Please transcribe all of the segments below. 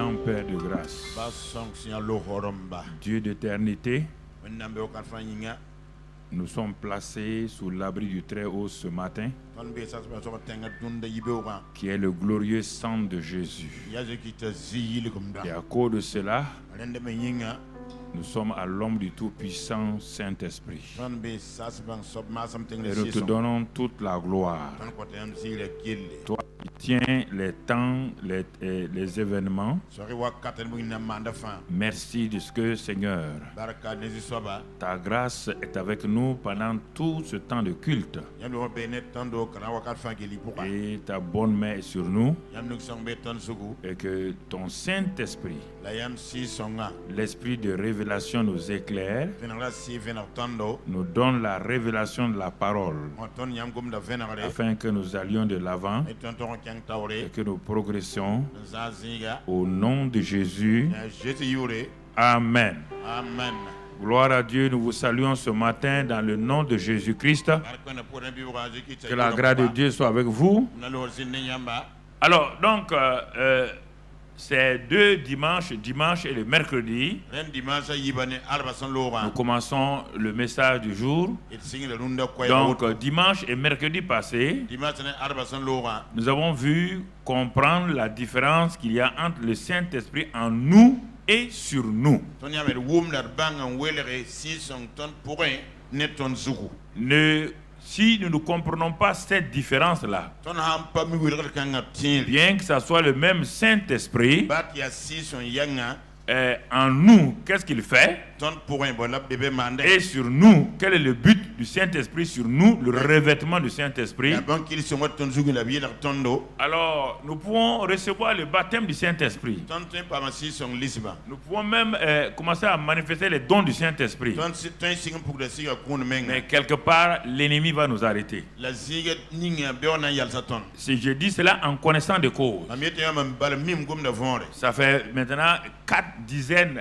Excellent Père de grâce, Dieu d'éternité, nous sommes placés sous l'abri du Très-Haut ce matin, qui est le glorieux sang de Jésus. Et à cause de cela, nous sommes à l'ombre du Tout-Puissant Saint-Esprit. Et nous te donnons toute la gloire. Toi qui tiens les temps, les événements. Merci de ce que, Seigneur, ta grâce est avec nous pendant tout ce temps de culte. Et ta bonne main est sur nous. Et que ton Saint-Esprit, l'esprit de révélation nous éclaire, nous donne la révélation de la parole, afin que nous allions de l'avant et que nous progressions au nom de Jésus. Amen. Amen. Gloire à Dieu, nous vous saluons ce matin dans le nom de Jésus-Christ. Que la grâce de Dieu soit avec vous. Alors, donc, c'est deux dimanches, dimanche et le mercredi. Nous commençons le message du jour. Donc, dimanche et mercredi passé, nous avons vu comprendre la différence qu'il y a entre le Saint-Esprit en nous et sur nous. Si nous ne comprenons pas cette différence-là, bien que ce soit le même Saint-Esprit, en nous, qu'est-ce qu'il fait? Et sur nous, quel est le but du Saint-Esprit sur nous, le revêtement du Saint-Esprit? Alors, nous pouvons recevoir le baptême du Saint-Esprit. Nous pouvons même commencer à manifester les dons du Saint-Esprit. Mais quelque part, l'ennemi va nous arrêter. Si je dis cela en connaissant de cause, ça fait maintenant 4 dizaines,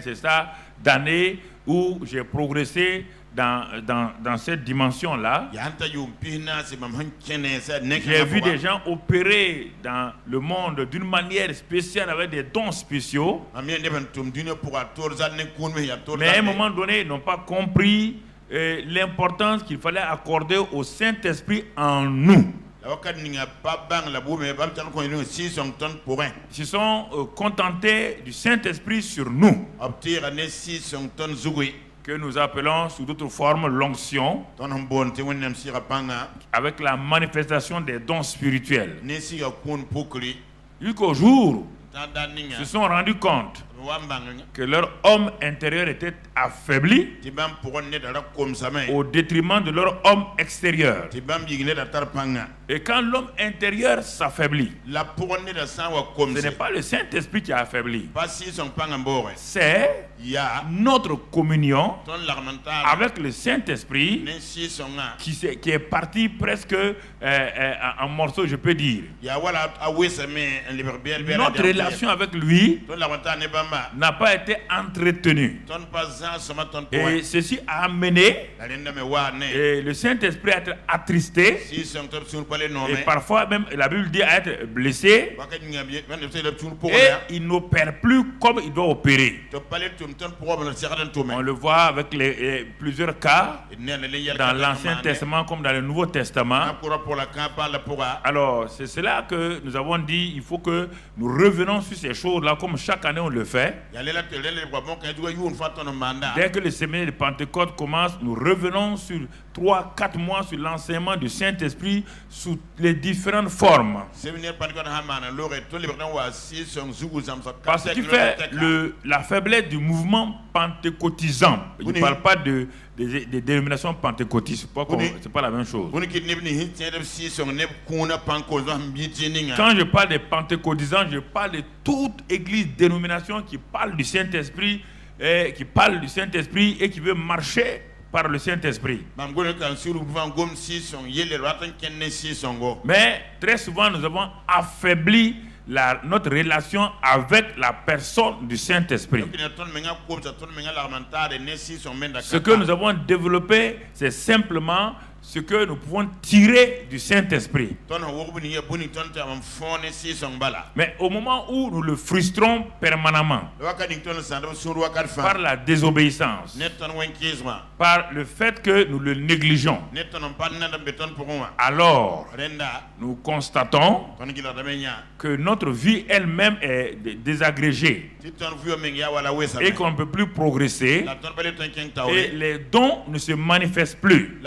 c'est ça, d'années où j'ai progressé dans cette dimension-là. J'ai vu des gens opérer dans le monde d'une manière spéciale avec des dons spéciaux. Mais à un moment donné, ils n'ont pas compris l'importance qu'il fallait accorder au Saint-Esprit en nous. Ils se sont contentés du Saint-Esprit sur nous, que nous appelons sous d'autres formes l'onction, avec la manifestation des dons spirituels. Jusqu'au jour, ils se sont rendus compte que leur homme intérieur était affaibli au détriment de leur homme extérieur. Et quand l'homme intérieur s'affaiblit, ce n'est pas le Saint-Esprit qui a affaibli, c'est notre communion avec le Saint-Esprit qui est parti presque en morceaux, je peux dire. Notre relation avec lui n'a pas été entretenue. Et ceci a amené le Saint-Esprit à être attristé, et parfois même la Bible dit à être blessé, et il n'opère plus comme il doit opérer. On le voit avec plusieurs cas dans l'Ancien Testament comme dans le Nouveau Testament. Alors c'est cela que nous avons dit, il faut que nous revenons sur ces choses-là comme chaque année on le fait. Dès que le séminaire de Pentecôte commence, nous revenons sur 3-4 mois sur l'enseignement du Saint-Esprit sous les différentes formes. Parce qu'il fait la faiblesse du mouvement pentecôtisant. Je ne parle pas des dénominations pentecôtistes, c'est pas la même chose. Quand je parle des pentecôtisants, je parle de toute église, dénomination qui parle du Saint-Esprit, et qui veut marcher par le Saint-Esprit. Mais très souvent, nous avons affaibli notre relation avec la personne du Saint-Esprit. Ce que nous avons développé, c'est simplement ce que nous pouvons tirer du Saint-Esprit. Mais au moment où nous le frustrons permanemment par la désobéissance, par le fait que nous le négligeons, alors nous constatons que notre vie elle-même est désagrégée et qu'on ne peut plus progresser et les dons ne se manifestent plus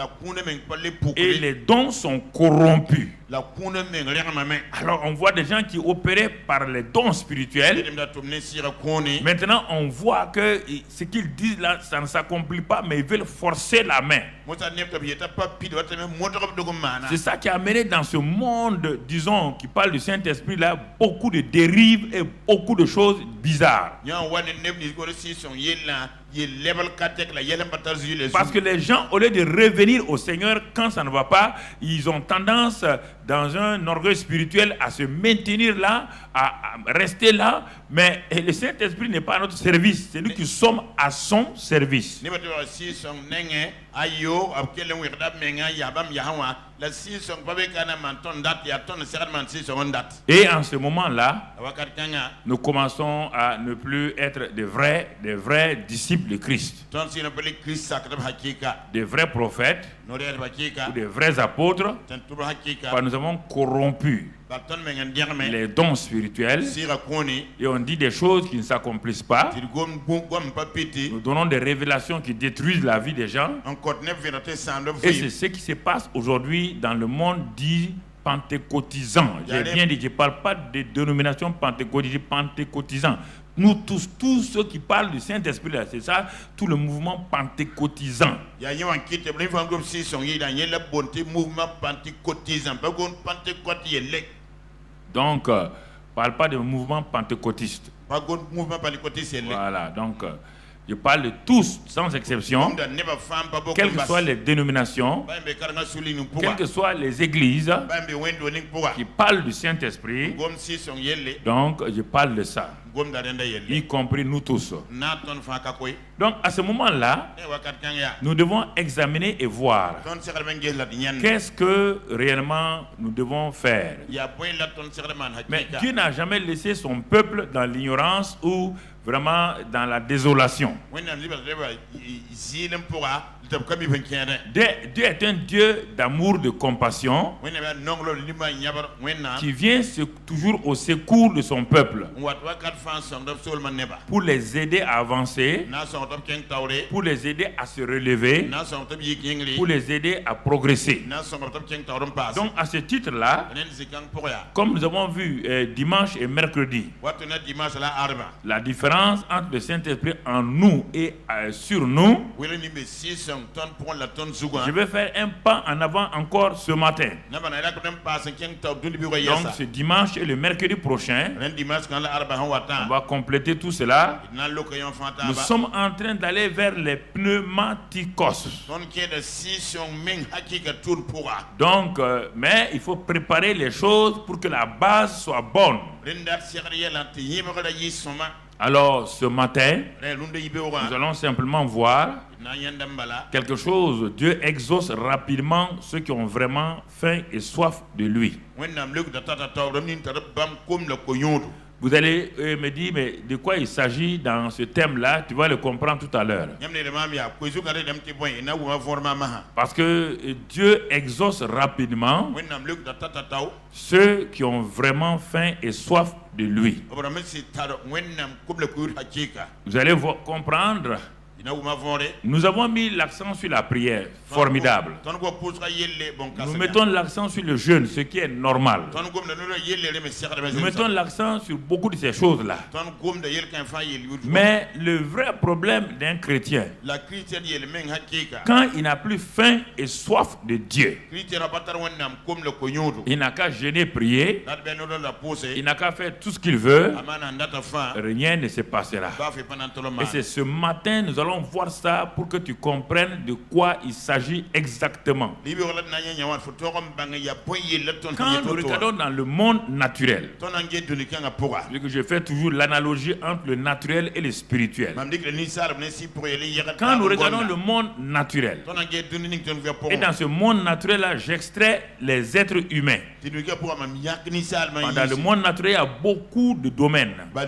et les dons sont corrompus. Alors on voit des gens qui opéraient par les dons spirituels. Maintenant on voit que ce qu'ils disent là, ça ne s'accomplit pas, mais ils veulent forcer la main. C'est ça qui a amené dans ce monde, disons, qui parle du Saint-Esprit là, beaucoup de dérives et beaucoup de choses bizarres. Parce que les gens, au lieu de revenir au Seigneur quand ça ne va pas, ils ont tendance, dans un orgueil spirituel, à se maintenir là, à rester là. Mais le Saint-Esprit n'est pas à notre service, c'est nous qui sommes à son service. Et en ce moment-là, nous commençons à ne plus être des vrais disciples de Christ, des vrais prophètes ou des vrais apôtres, parce que nous avons corrompu les dons spirituels et on dit des choses qui ne s'accomplissent pas. Nous donnons des révélations qui détruisent la vie des gens. Et c'est ce qui se passe aujourd'hui dans le monde dit pentecôtisant. J'ai bien dit, je ne parle pas de dénomination pentecôtisant. Nous tous ceux qui parlent du Saint-Esprit, c'est ça, tout le mouvement pentecôtisant. Donc, parle pas de mouvement pentecôtiste. Voilà, donc je parle de tous, sans exception, quelles que soient les dénominations, quelles que soient les églises qui parlent du Saint-Esprit. Donc, je parle de ça, y compris nous tous. Donc, à ce moment-là, nous devons examiner et voir qu'est-ce que réellement nous devons faire. Mais Dieu n'a jamais laissé son peuple dans l'ignorance ou vraiment dans la désolation. Dieu est un Dieu d'amour, de compassion, qui vient toujours au secours de son peuple pour les aider à avancer, pour les aider à se relever, pour les aider à progresser. Donc à ce titre-là, comme nous avons vu dimanche et mercredi, la différence entre le Saint-Esprit en nous et sur nous, je vais faire un pas en avant encore ce matin. Donc ce dimanche et le mercredi prochain, on va compléter tout cela. Nous sommes en train d'aller vers les pneumatikos. Donc, mais il faut préparer les choses pour que la base soit bonne. Alors ce matin, nous allons simplement voir quelque chose. Dieu exauce rapidement ceux qui ont vraiment faim et soif de lui. Vous allez me dire, mais de quoi il s'agit dans ce thème-là? Tu vas le comprendre tout à l'heure. Parce que Dieu exauce rapidement ceux qui ont vraiment faim et soif de lui. Vous allez comprendre. Nous avons mis l'accent sur la prière, formidable. Nous mettons l'accent sur le jeûne, ce qui est normal. Nous mettons l'accent sur beaucoup de ces choses-là. Mais le vrai problème d'un chrétien, quand il n'a plus faim et soif de Dieu, il n'a qu'à jeûner, prier, il n'a qu'à faire tout ce qu'il veut, rien ne se passera. Et c'est ce matin, nous allons allons voir ça pour que tu comprennes de quoi il s'agit exactement. Quand nous regardons dans le monde naturel, je fais toujours l'analogie entre le naturel et le spirituel. Quand nous regardons le monde naturel, et dans ce monde naturel-là, j'extrais les êtres humains. Dans le monde naturel, il y a beaucoup de domaines. Il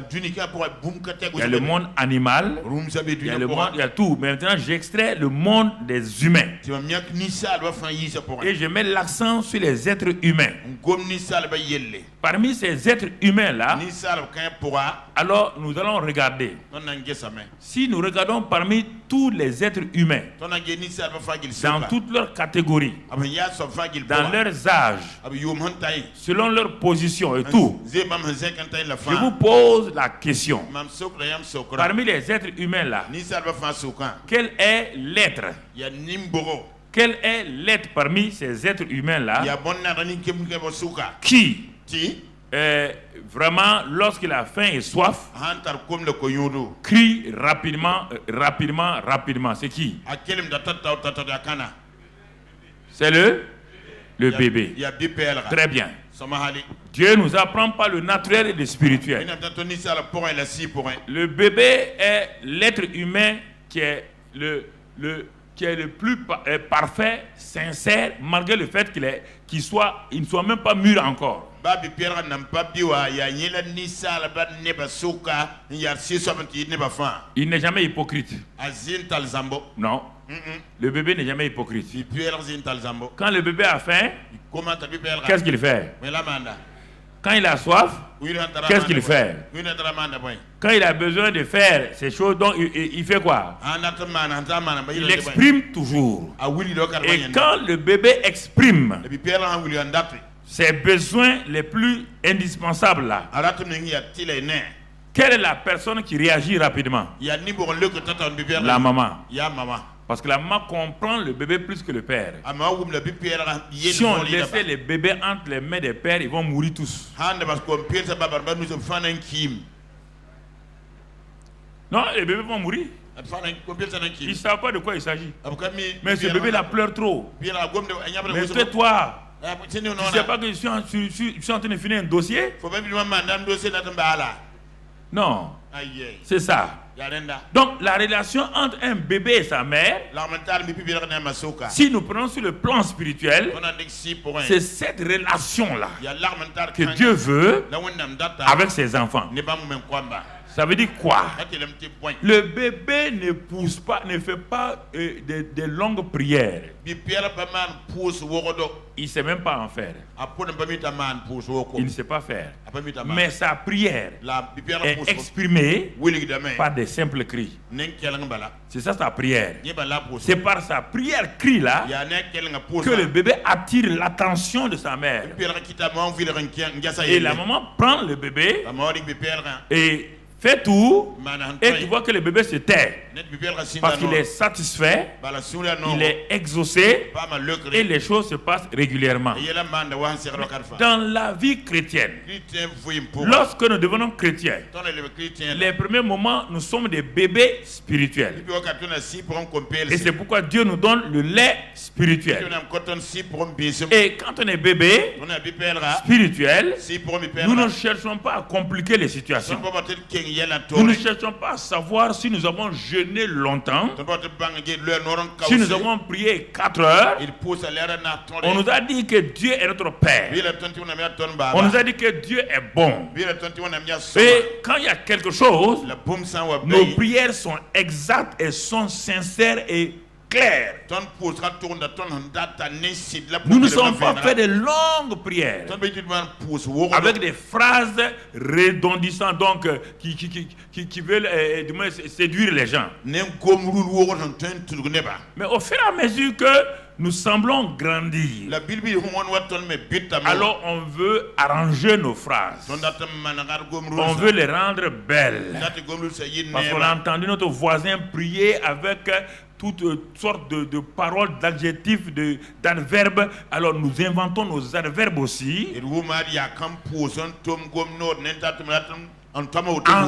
y a le monde animal, il y a le monde, il y a tout. Mais maintenant, j'extrais le monde des humains. Et je mets l'accent sur les êtres humains. Parmi ces êtres humains-là, alors nous allons regarder. Si nous regardons parmi tous les êtres humains, dans toutes leurs catégories, dans leurs âges, selon leur position et tout, je vous pose la question. Parmi les êtres humains-là, quel est l'être? Quel est l'être parmi ces êtres humains-là qui vraiment, lorsqu'il a faim et soif, crie rapidement? C'est qui? C'est le bébé. Très bien. Dieu nous apprend pas le naturel et le spirituel. Le bébé est l'être humain qui est le plus parfait, sincère, malgré le fait qu'il ne soit même pas mûr encore. Il n'est jamais hypocrite. Non. Le bébé n'est jamais hypocrite. Quand le bébé a faim, qu'est-ce qu'il fait? Quand il a soif, qu'est-ce qu'il fait? Quand il a besoin de faire ces choses, donc il fait quoi? Il exprime toujours. Et quand le bébé exprime ses besoins les plus indispensables là, quelle est la personne qui réagit rapidement? La maman. Parce que la maman comprend le bébé plus que le père. Si on laissait les bébés entre les mains des pères, ils vont mourir tous. Non, les bébés vont mourir. Ils ne savent pas de quoi il s'agit. Mais ce bébé-là pleure trop. Mais toi, tu ne sais pas que je suis en train de finir un dossier? Non, c'est ça. Donc la relation entre un bébé et sa mère, si nous prenons sur le plan spirituel, c'est cette relation-là que Dieu veut avec ses enfants. Ça veut dire quoi? Le bébé ne pousse pas, ne fait pas des longues prières. Il ne sait même pas en faire. Il ne sait pas faire. Mais sa prière est exprimée par des simples cris. C'est ça sa prière. C'est par sa prière cri là que le bébé attire l'attention de sa mère. Et la maman prend le bébé et fait tout, et tu vois que le bébé se tait parce qu'il est satisfait, il est exaucé, et les choses se passent régulièrement. Dans la vie chrétienne, lorsque nous devenons chrétiens, les premiers moments, nous sommes des bébés spirituels. Et c'est pourquoi Dieu nous donne le lait spirituel. Et quand on est bébé spirituel, nous ne cherchons pas à compliquer les situations. Nous ne cherchons pas à savoir si nous avons jeûné longtemps, si nous avons prié 4 heures. On nous a dit que Dieu est notre Père. On nous a dit que Dieu est bon. Et quand il y a quelque chose, nos prières sont exactes et sont sincères et claires. Nous ne sommes pas fait de longues prières avec des phrases redondissantes, donc qui veulent séduire les gens. Mais au fur et à mesure que nous semblons grandir, alors on veut arranger nos phrases. On veut les rendre belles. Parce qu'on a entendu notre voisin prier avec toutes sortes de paroles, d'adjectifs, d'adverbes. Alors nous inventons nos adverbes aussi. En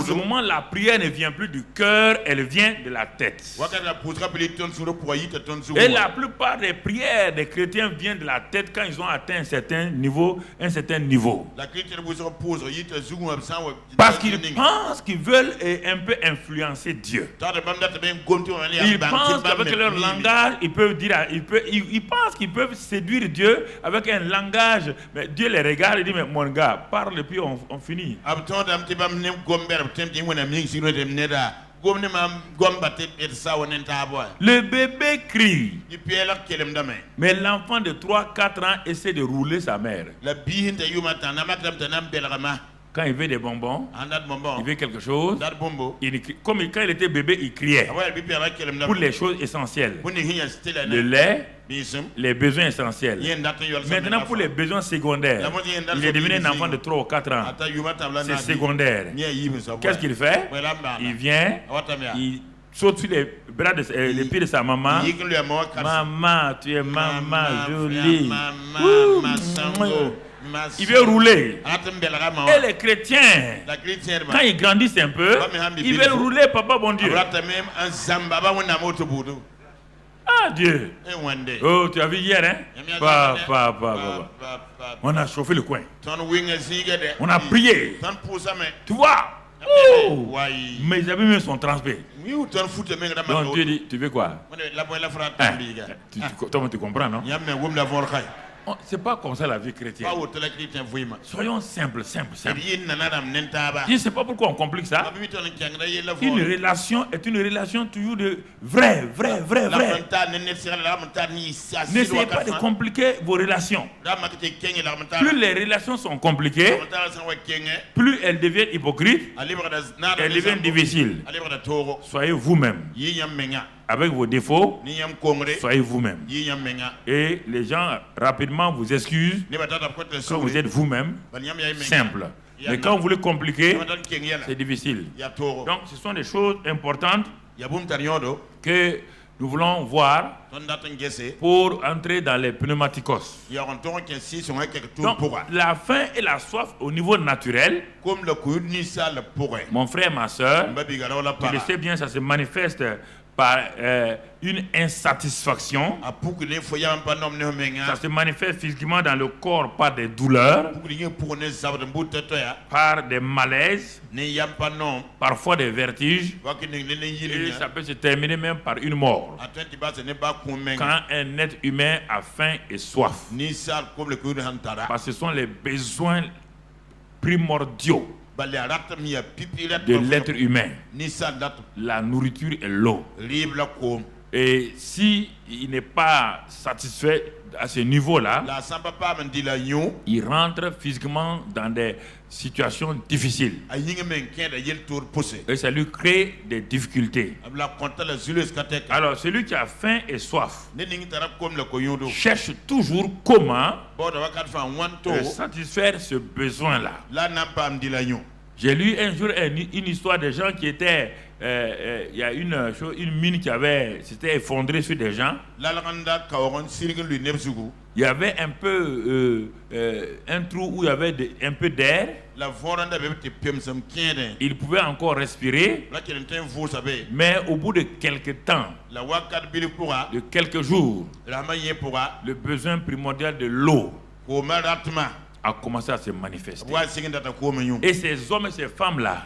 ce moment, la prière ne vient plus du cœur, elle vient de la tête. Et la plupart des prières des chrétiens viennent de la tête quand ils ont atteint un certain niveau. Parce qu'ils pensent qu'ils veulent un peu influencer Dieu. Ils pensent qu'avec leur langage, ils pensent qu'ils peuvent séduire Dieu avec un langage. Mais Dieu les regarde et dit, mais mon gars, parle et puis on finit. Le bébé crie, mais l'enfant de 3-4 ans essaie de rouler sa mère. Quand il veut des bonbons, il veut quelque chose, comme quand il était bébé, il criait pour les choses essentielles. Le lait, les besoins essentiels. Maintenant, pour les besoins secondaires, il est devenu un enfant de 3 ou 4 ans. C'est secondaire. Qu'est-ce qu'il fait? Il vient, il saute sur les bras les pieds de sa maman. Maman, tu es maman jolie. Il veut rouler. Et les chrétiens, quand ils grandissent un peu, ils veulent rouler, papa bon Dieu. Ah Dieu. Oh, tu as vu hier, hein? On a chauffé le coin. On a prié. Tu vois? Oh, mes amis même sont transpirés. Donc Dieu dit, tu veux quoi? Tu comprends, non? C'est pas comme ça la vie chrétienne. Soyons simples. Je ne sais pas pourquoi on complique ça. Une relation est une relation toujours de vrai. N'essayez pas de compliquer vos relations. Plus les relations sont compliquées, plus elles deviennent hypocrites, elles deviennent difficiles. Soyez vous-même. Avec vos défauts, soyez vous-même. Et les gens rapidement vous excusent quand vous êtes vous-même, simple. Mais quand vous voulez compliquer, c'est difficile. Donc ce sont des choses importantes que nous voulons voir pour entrer dans les pneumaticos. Donc la faim et la soif au niveau naturel, mon frère, ma soeur, tu le sais bien, ça se manifeste par une insatisfaction. Ça se manifeste physiquement dans le corps par des douleurs, par des malaises, parfois des vertiges, et ça peut se terminer même par une mort. Quand un être humain a faim et soif, parce que ce sont les besoins primordiaux de l'être humain, la nourriture et l'eau. Et si il n'est pas satisfait à ce niveau-là, il rentre physiquement dans des situations difficiles. Et ça lui crée des difficultés. Alors celui qui a faim et soif cherche toujours comment satisfaire ce besoin-là. J'ai lu un jour une histoire de gens qui étaient... il y a une mine qui s'était effondrée sur des gens. Il y avait un peu un trou où il y avait un peu d'air. Il pouvait encore respirer. Mais au bout de quelques temps, de quelques jours, le besoin primordial de l'eau a commencé à se manifester. Et ces hommes et ces femmes-là,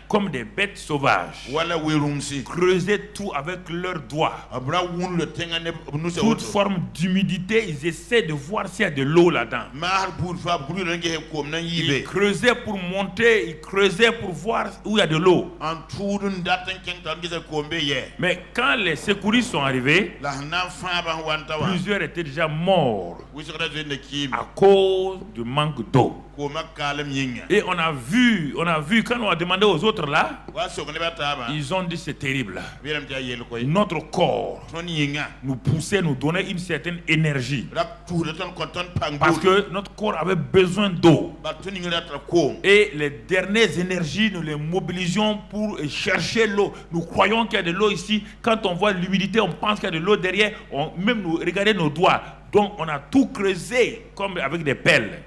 comme des bêtes sauvages, creusaient tout avec leurs doigts. Toute forme d'humidité, ils essaient de voir s'il y a de l'eau là-dedans. Ils creusaient pour monter, ils creusaient pour voir où il y a de l'eau. Mais quand les secouristes sont arrivés, plusieurs étaient déjà morts à cause du manque d'eau. Et on a vu, quand on a demandé aux autres là, ils ont dit c'est terrible. Notre corps nous poussait, nous donnait une certaine énergie. Parce que notre corps avait besoin d'eau. Et les dernières énergies, nous les mobilisions pour chercher l'eau. Nous croyons qu'il y a de l'eau ici. Quand on voit l'humidité, on pense qu'il y a de l'eau derrière. Même nous regarder nos doigts. Donc on a tout creusé comme avec des pelles.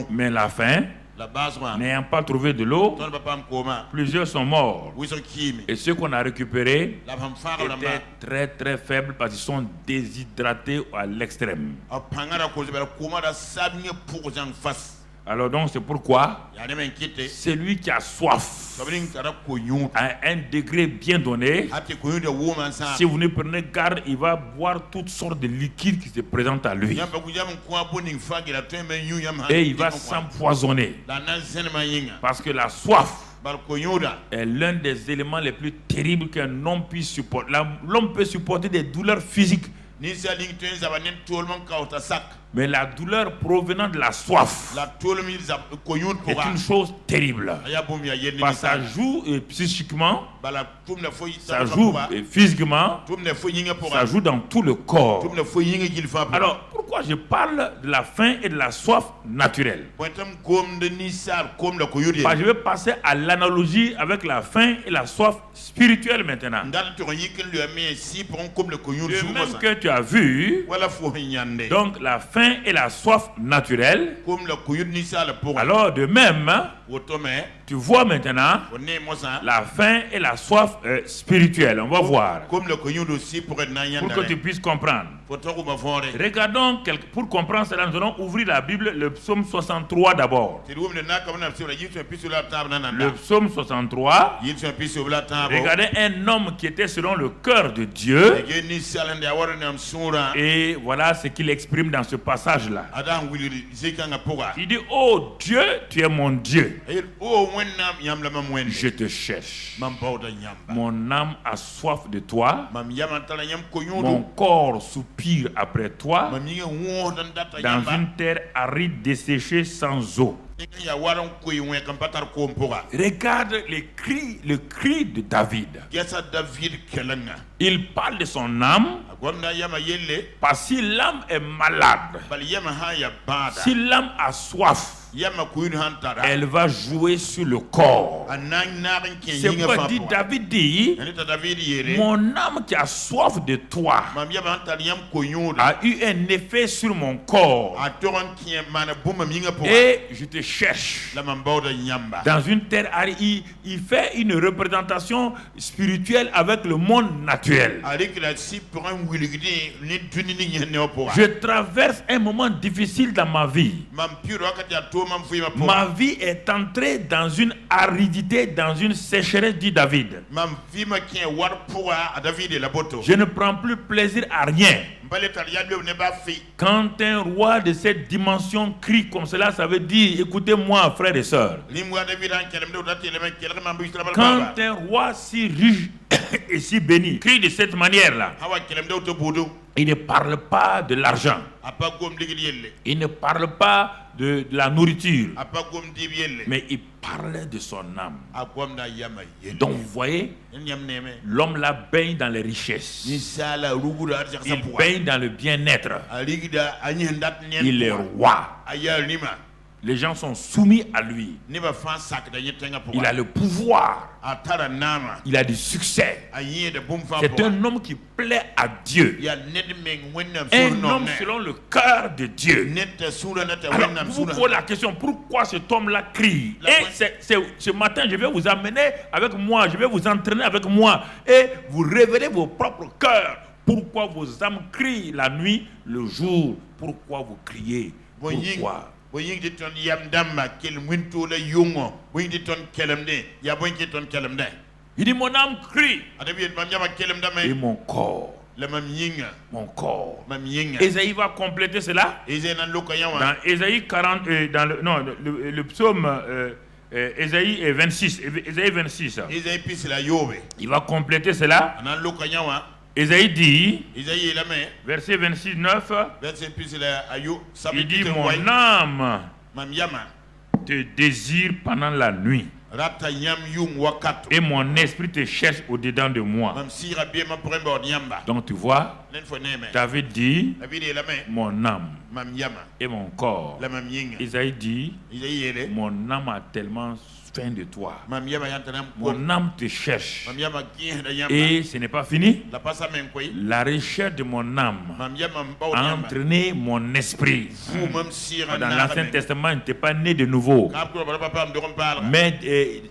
Mais la fin, n'ayant pas trouvé de l'eau, plusieurs sont morts. Et ceux qu'on a récupérés étaient très très faibles parce qu'ils sont déshydratés à l'extrême. Alors donc c'est pourquoi celui qui a soif à un degré bien donné, si vous ne prenez garde, il va boire toutes sortes de liquides qui se présentent à lui. Et il va s'empoisonner. Parce que la soif est l'un des éléments les plus terribles qu'un homme puisse supporter. L'homme peut supporter des douleurs physiques. Mais la douleur provenant de la soif est une chose terrible. Parce que ça joue psychiquement, ça joue physiquement, ça joue dans tout le corps. Alors, pourquoi je parle de la faim et de la soif naturelle? Parce que je vais passer à l'analogie avec la faim et la soif spirituelle maintenant. Le même que tu as vu, donc la faim et la soif naturelle. Alors de même, tu vois maintenant la faim et la soif spirituelle. On va voir. Pour que tu puisses comprendre. Regardons, pour comprendre cela, nous allons ouvrir la Bible, le psaume 63 d'abord. Le psaume 63. Regardez un homme qui était selon le cœur de Dieu. Et voilà ce qu'il exprime dans ce passage-là. Il dit: oh Dieu, tu es mon Dieu. Je te cherche. Mon âme a soif de toi. Mon corps soupire après toi. Dans une terre aride, desséchée, sans eau. Regarde le cri de David. Il parle de son âme. Parce que si l'âme est malade, si l'âme a soif, elle va jouer sur le corps. C'est pourquoi David dit: mon âme qui a soif de toi a eu un effet sur mon corps. Et je te cherche. Dans une terre aride, il fait une représentation spirituelle avec le monde naturel. Je traverse un moment difficile dans ma vie. Ma vie est entrée dans une aridité, dans une sécheresse, dit David. Je ne prends plus plaisir à rien. Quand un roi de cette dimension crie comme cela, ça veut dire: écoutez-moi, frères et sœurs. Quand un roi si riche et si béni crie de cette manière-là, il ne parle pas de l'argent. Il ne parle pas de la nourriture. Mais il parle de son âme. Donc vous voyez, l'homme là baigne dans les richesses. Il baigne dans le bien-être. Il est roi. Les gens sont soumis à lui. Il a le pouvoir. Il a du succès. C'est un homme qui plaît à Dieu. Un homme selon le cœur de Dieu. Alors, vous posez la question: pourquoi cet homme-là crie? Et ce matin, je vais vous amener avec moi. Je vais vous entraîner avec moi. Et vous révélez vos propres cœurs. Pourquoi vos âmes crient la nuit, le jour? Pourquoi vous criez? Pourquoi? Il dit: mon âme crie. Et mon corps. Ésaïe va compléter cela. Dans Ésaïe 40, le psaume Ésaïe 26. Ésaïe 26. Il va compléter cela. Ésaïe dit, verset 26, 9, il dit: mon âme te désire pendant la nuit, et mon esprit te cherche au-dedans de moi. Donc tu vois, David dit: mon âme et mon corps. Isaïe dit: mon âme a tellement faim de toi. Mon âme te cherche. Et ce n'est pas fini. La recherche de mon âme a entraîné mon esprit. Dans l'Ancien Testament, il n'était pas né de nouveau. Mais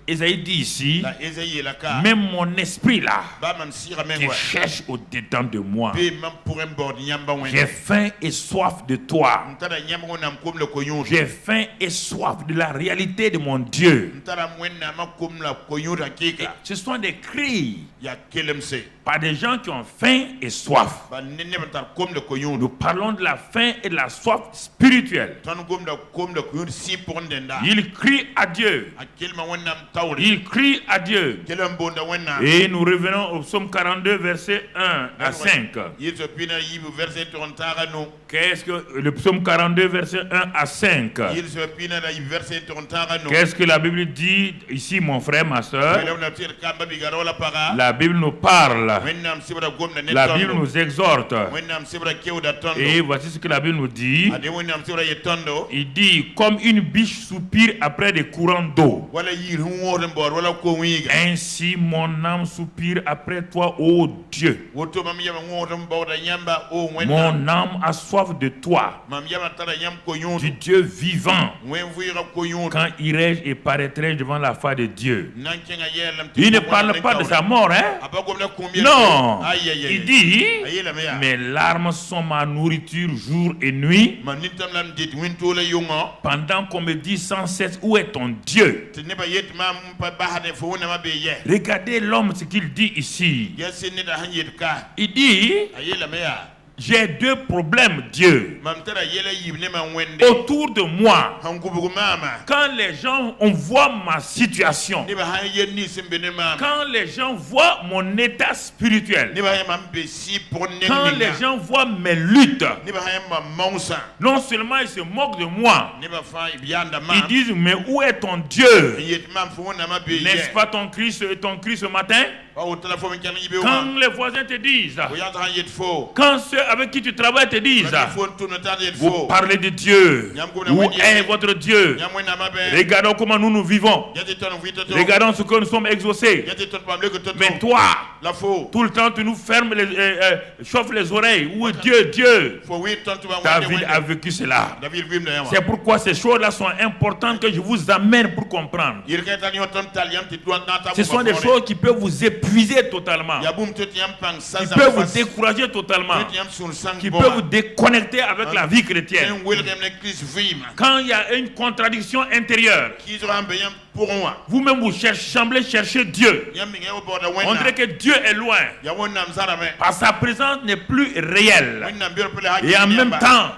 Ésaïe dit ici, même mon esprit là, qui cherche au-dedans de moi. J'ai faim et soif de toi. J'ai faim et soif de la réalité de mon Dieu. Ce sont des cris par des gens qui ont faim et soif. Nous parlons de la faim et de la soif spirituelle. Ils crient à Dieu. Ils crient à Dieu. Et nous revenons au psaume 42, verset 1 à 5. Qu'est-ce que le psaume 42, verset 1 à 5? Qu'est-ce que la Bible dit ici, mon frère, ma soeur? La Bible nous parle. La Bible nous exhorte. Et voici ce que la Bible nous dit. Il dit, comme une biche soupire après des courants d'eau, ainsi mon âme soupire après toi, ô Dieu. Mon âme a soif de toi, du Dieu vivant. Quand irai-je et paraîtrai-je devant la face de Dieu? Il ne parle pas de sa mort, hein? Non. Il dit, mes larmes sont ma nourriture jour et nuit, pendant qu'on me dit sans cesse, où est ton Dieu? Regardez l'homme, ce qu'il dit ici. Il dit, j'ai deux problèmes, Dieu. Autour de moi, quand les gens voient ma situation, quand les gens voient mon état spirituel, quand les gens voient mes luttes, non seulement ils se moquent de moi, ils disent, mais où est ton Dieu? N'est-ce pas ton cri ce matin? Quand les voisins te disent, quand ceux avec qui tu travailles te disent, vous parlez de Dieu, où est votre Dieu? Regardons comment nous vivons, regardons ce que nous sommes exaucés. Mais toi, tout le temps tu nous fermes, chauffes les oreilles. Où est Dieu? Dieu. David a vécu cela. C'est pourquoi ces choses-là sont importantes que je vous amène pour comprendre. Ce sont des choses qui peuvent vous épuiser totalement, qui peuvent vous décourager totalement, qui peuvent vous déconnecter avec la vie chrétienne. Quand il y a une contradiction intérieure, vous-même vous semblez chercher Dieu. On dirait que Dieu est loin, parce que sa présence n'est plus réelle. Et en même temps,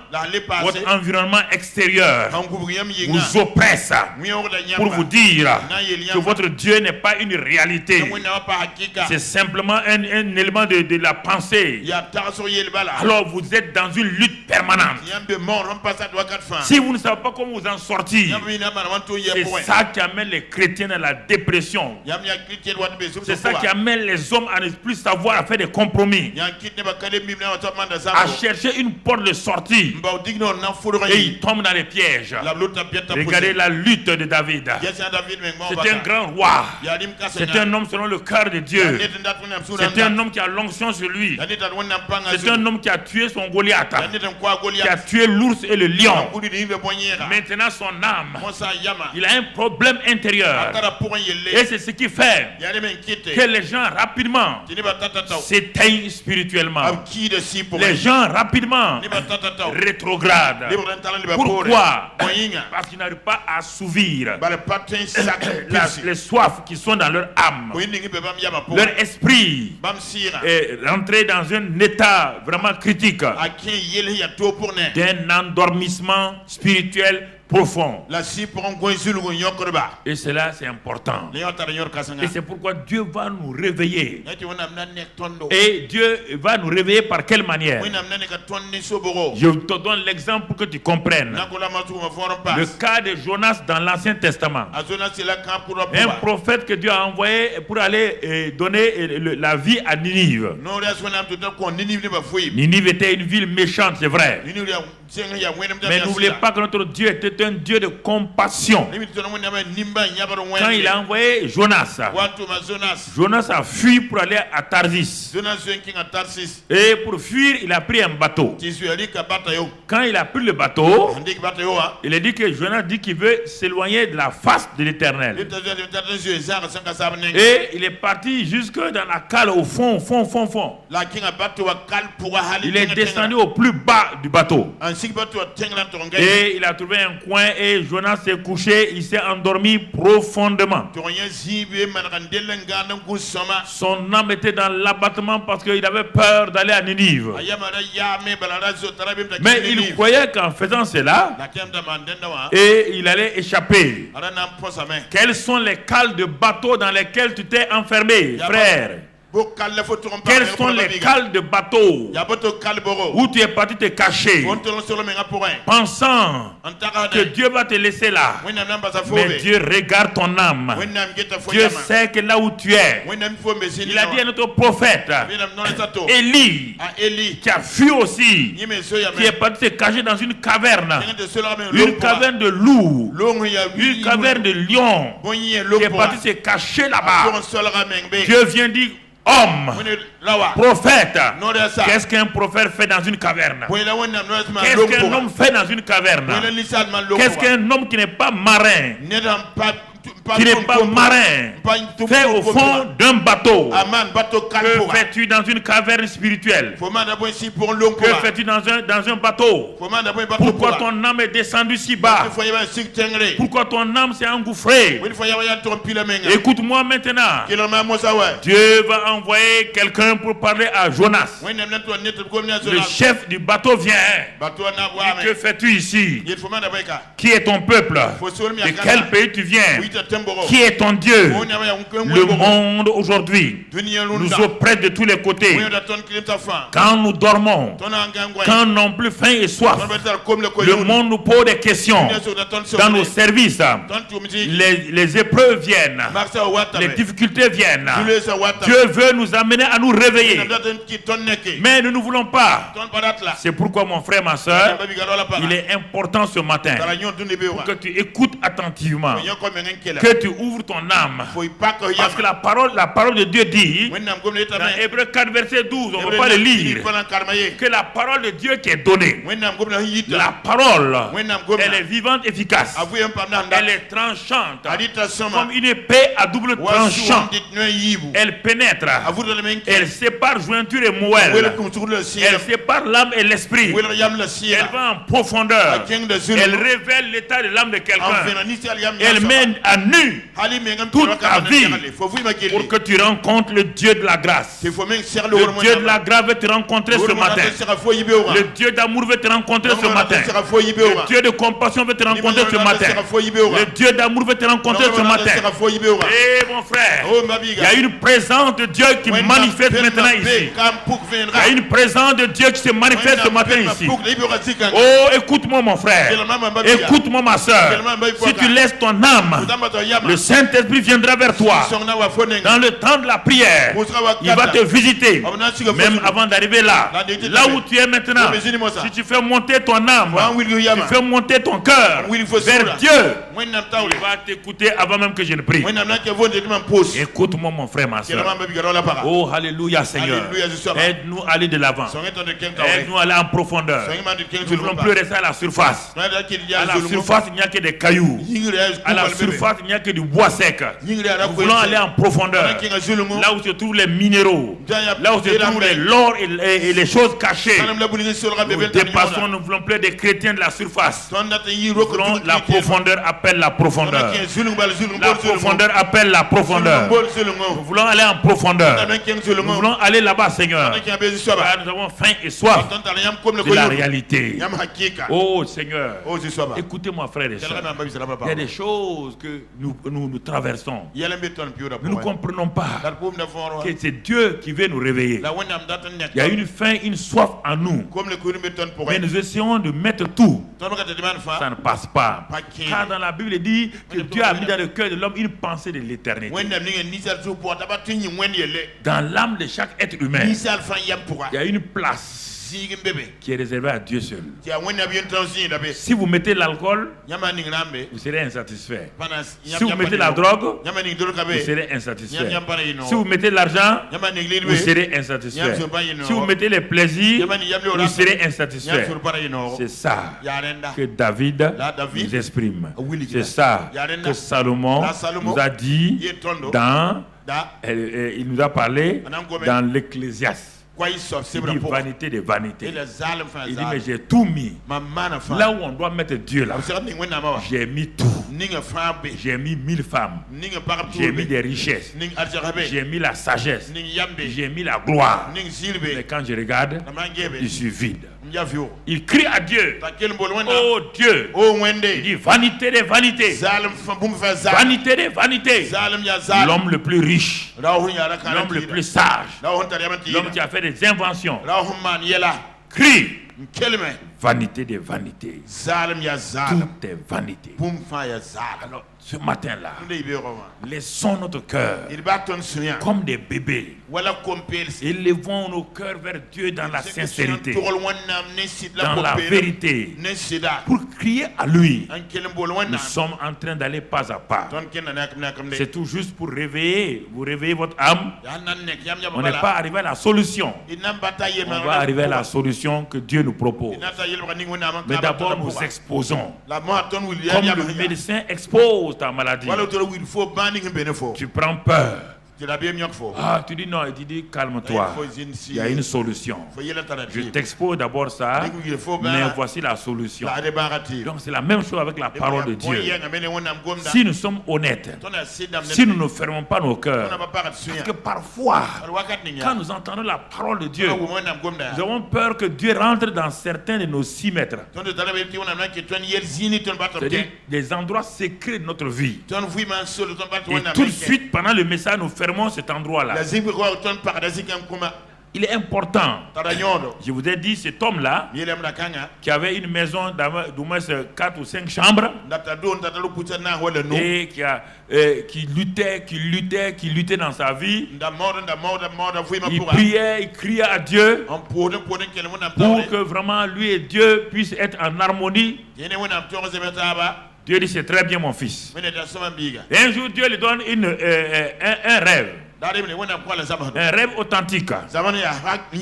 votre environnement extérieur vous oppresse pour vous dire que votre Dieu n'est pas une réalité. C'est simplement un élément de la pensée. Alors vous êtes dans une lutte permanente. Si vous ne savez pas comment vous en sortir, c'est ça qui amène les chrétiens à la dépression. C'est ça qui amène les hommes à ne plus savoir, à faire des compromis, à chercher une porte de sortie, et ils tombent dans les pièges. Regardez la lutte de David. C'est un grand roi, c'est un homme selon le cœur de Dieu, c'est un homme qui a l'onction sur lui, c'est un homme qui a tué son Goliath, qui a tué l'ours et le lion. Maintenant son âme, il a un problème intérieur, et c'est ce qui fait que les gens rapidement s'éteignent spirituellement. Les gens rapidement rétrogradent. Pourquoi? Parce qu'ils n'arrivent pas à assouvir les soifs qui sont dans leur âme. Leur esprit est rentré dans un état vraiment critique, d'un endormissement spirituel profond. Et cela, c'est important. Et c'est pourquoi Dieu va nous réveiller. Et Dieu va nous réveiller par quelle manière? Je te donne l'exemple pour que tu comprennes. Le cas de Jonas dans l'Ancien Testament. Un prophète que Dieu a envoyé pour aller donner la vie à Ninive. Ninive était une ville méchante, c'est vrai. Mais n'oubliez pas que notre Dieu était un Dieu de compassion. Quand il a envoyé Jonas, Jonas a fui pour aller à Tarsis. Et pour fuir, il a pris un bateau. Quand il a pris le bateau, il a dit que Jonas dit qu'il veut s'éloigner de la face de l'Éternel. Et il est parti jusque dans la cale au fond. Il est descendu au plus bas du bateau. Et il a trouvé un coin et Jonas s'est couché, il s'est endormi profondément. Son âme était dans l'abattement parce qu'il avait peur d'aller à Ninive. Mais il croyait qu'en faisant cela, et il allait échapper. Quelles sont les cales de bateau dans lesquelles tu t'es enfermé, frère? Quelles sont les cales de bateau où tu es parti te cacher, pensant que Dieu va te laisser là? Mais Dieu regarde ton âme. Dieu sait que là où tu es. Il a dit à notre prophète Élie, qui a fui aussi, qui est parti se cacher dans une caverne de loup, une caverne de lion, qui est parti se cacher là-bas. Dieu vient dire: homme, prophète. Qu'est-ce qu'un prophète fait dans une caverne? Qu'est-ce qu'un homme fait dans une caverne? Qu'est-ce qu'un homme qui n'est pas marin, fait au fond d'un bateau? Que fais-tu dans une caverne spirituelle? Que fais-tu dans un bateau? Pourquoi ton âme est descendue si bas? Pourquoi ton âme s'est engouffrée? Écoute-moi maintenant. Dieu va envoyer quelqu'un pour parler à Jonas. Le chef du bateau vient. Que fais-tu ici? Qui est ton peuple? De quel pays tu viens? Qui est ton Dieu? Le monde aujourd'hui nous oppresse de tous les côtés. Quand nous dormons, quand nous n'avons plus faim et soif, le monde nous pose des questions. Dans nos services, les épreuves viennent, les difficultés viennent. Dieu veut nous amener à nous réveiller, mais nous ne voulons pas. C'est pourquoi, mon frère, ma soeur, il est important ce matin que tu écoutes attentivement, que tu ouvres ton âme, parce que la parole de Dieu dit dans Hébreux 4 verset 12, on ne peut pas le lire, que la parole de Dieu qui est donnée, la parole, elle est vivante, efficace, elle est tranchante comme une épée à double tranchant. Elle pénètre, elle sépare jointure et moelle, elle sépare l'âme et l'esprit, elle va en profondeur, elle révèle l'état de l'âme de quelqu'un, elle mène à nu toute ta vie pour que tu rencontres le Dieu de la grâce. Le Dieu de la grâce veut te rencontrer ce matin. Le Dieu d'amour veut te rencontrer ce matin. Le Dieu de compassion veut te rencontrer ce matin. Le Dieu d'amour veut te rencontrer ce matin. Et mon frère, il y a une présence de Dieu qui manifeste maintenant ici. Il y a une présence de Dieu qui se manifeste ce matin ici. Oh, écoute-moi mon frère, écoute-moi ma soeur. Si tu laisses ton âme, le Saint-Esprit viendra vers toi. Dans le temps de la prière, il va te visiter. Même avant d'arriver là où tu es maintenant, si tu fais monter ton âme, tu fais monter ton cœur vers Dieu, il va t'écouter avant même que je ne prie. Écoute-moi mon frère, ma soeur. Oh, alléluia Seigneur. Aide-nous à aller de l'avant. Aide-nous à aller en profondeur. Nous ne voulons plus rester à la surface. À la surface, il n'y a que des cailloux. À la surface, il n'y a que du bois sec. Nous voulons aller en profondeur. Là où se trouvent les minéraux. Là où se trouvent l'or et les choses cachées. Nous dépassons, nous ne voulons plus des chrétiens de la surface. Nous voulons la profondeur appelle la profondeur. La profondeur appelle la profondeur. Nous voulons aller en profondeur. Nous voulons aller là-bas, Seigneur. Car nous avons faim et soif de la réalité. Oh Seigneur, écoutez-moi frère et soeur. Il y a des choses que nous traversons. Nous ne comprenons pas que c'est Dieu qui veut nous réveiller. Il y a une faim, une soif en nous. Mais nous essayons de mettre tout. Ça ne passe pas. Car dans la Bible, il dit que Dieu a mis dans le cœur de l'homme une pensée de l'éternité. Dans l'âme de chaque être humain, il y a une place qui est réservé à Dieu seul. Si vous mettez l'alcool, vous serez insatisfait. Si vous mettez la drogue, vous serez insatisfait. Si vous mettez l'argent, vous serez insatisfait. Si vous mettez les plaisirs, vous serez insatisfait. C'est ça que David nous exprime. C'est ça que Salomon nous a dit dans... il nous a parlé dans l'Ecclésiaste. Il dit vanité des vanités. Il dit mais j'ai tout mis. Là où on doit mettre Dieu là, j'ai mis tout. J'ai mis 1000 femmes. J'ai mis des richesses. J'ai mis la sagesse. J'ai mis la gloire. Mais quand je regarde, je suis vide. Il crie à Dieu. Oh Dieu. Il dit vanité des vanités. Vanité des vanités. L'homme le plus riche. L'homme le plus sage. L'homme qui a fait des inventions. Crie. Vanité des vanités. Tout est vanité. Alors, ce matin-là, laissons notre cœur comme des bébés. Élevons nos cœurs vers Dieu dans la sincérité, dans la vérité, pour crier à lui. Nous sommes en train d'aller pas à pas. C'est tout juste pour réveiller, vous réveillez votre âme. On n'est pas arrivé à la solution. On va arriver à la solution que Dieu nous propose. Mais d'abord, nous exposons. Comme le médecin expose ta maladie. Tu prends peur. Ah, tu dis non, il dit calme-toi. Il y a une solution. Je t'expose d'abord ça, mais voici la solution. Donc c'est la même chose avec la parole de Dieu. Si nous sommes honnêtes, si nous ne fermons pas nos cœurs, parce que parfois, quand nous entendons la parole de Dieu, nous avons peur que Dieu rentre dans certains de nos 6 mètres. C'est-à-dire des endroits secrets de notre vie. Et tout de suite, pendant le message, nous fermons cet endroit-là. Il est important. Je vous ai dit, cet homme-là, qui avait une maison d'au moins 4 ou 5 chambres, et qui luttait dans sa vie. Il priait, il criait à Dieu pour que vraiment lui et Dieu puissent être en harmonie. Dieu dit, c'est très bien mon fils. Et un jour, Dieu lui donne un rêve. Un rêve authentique. Et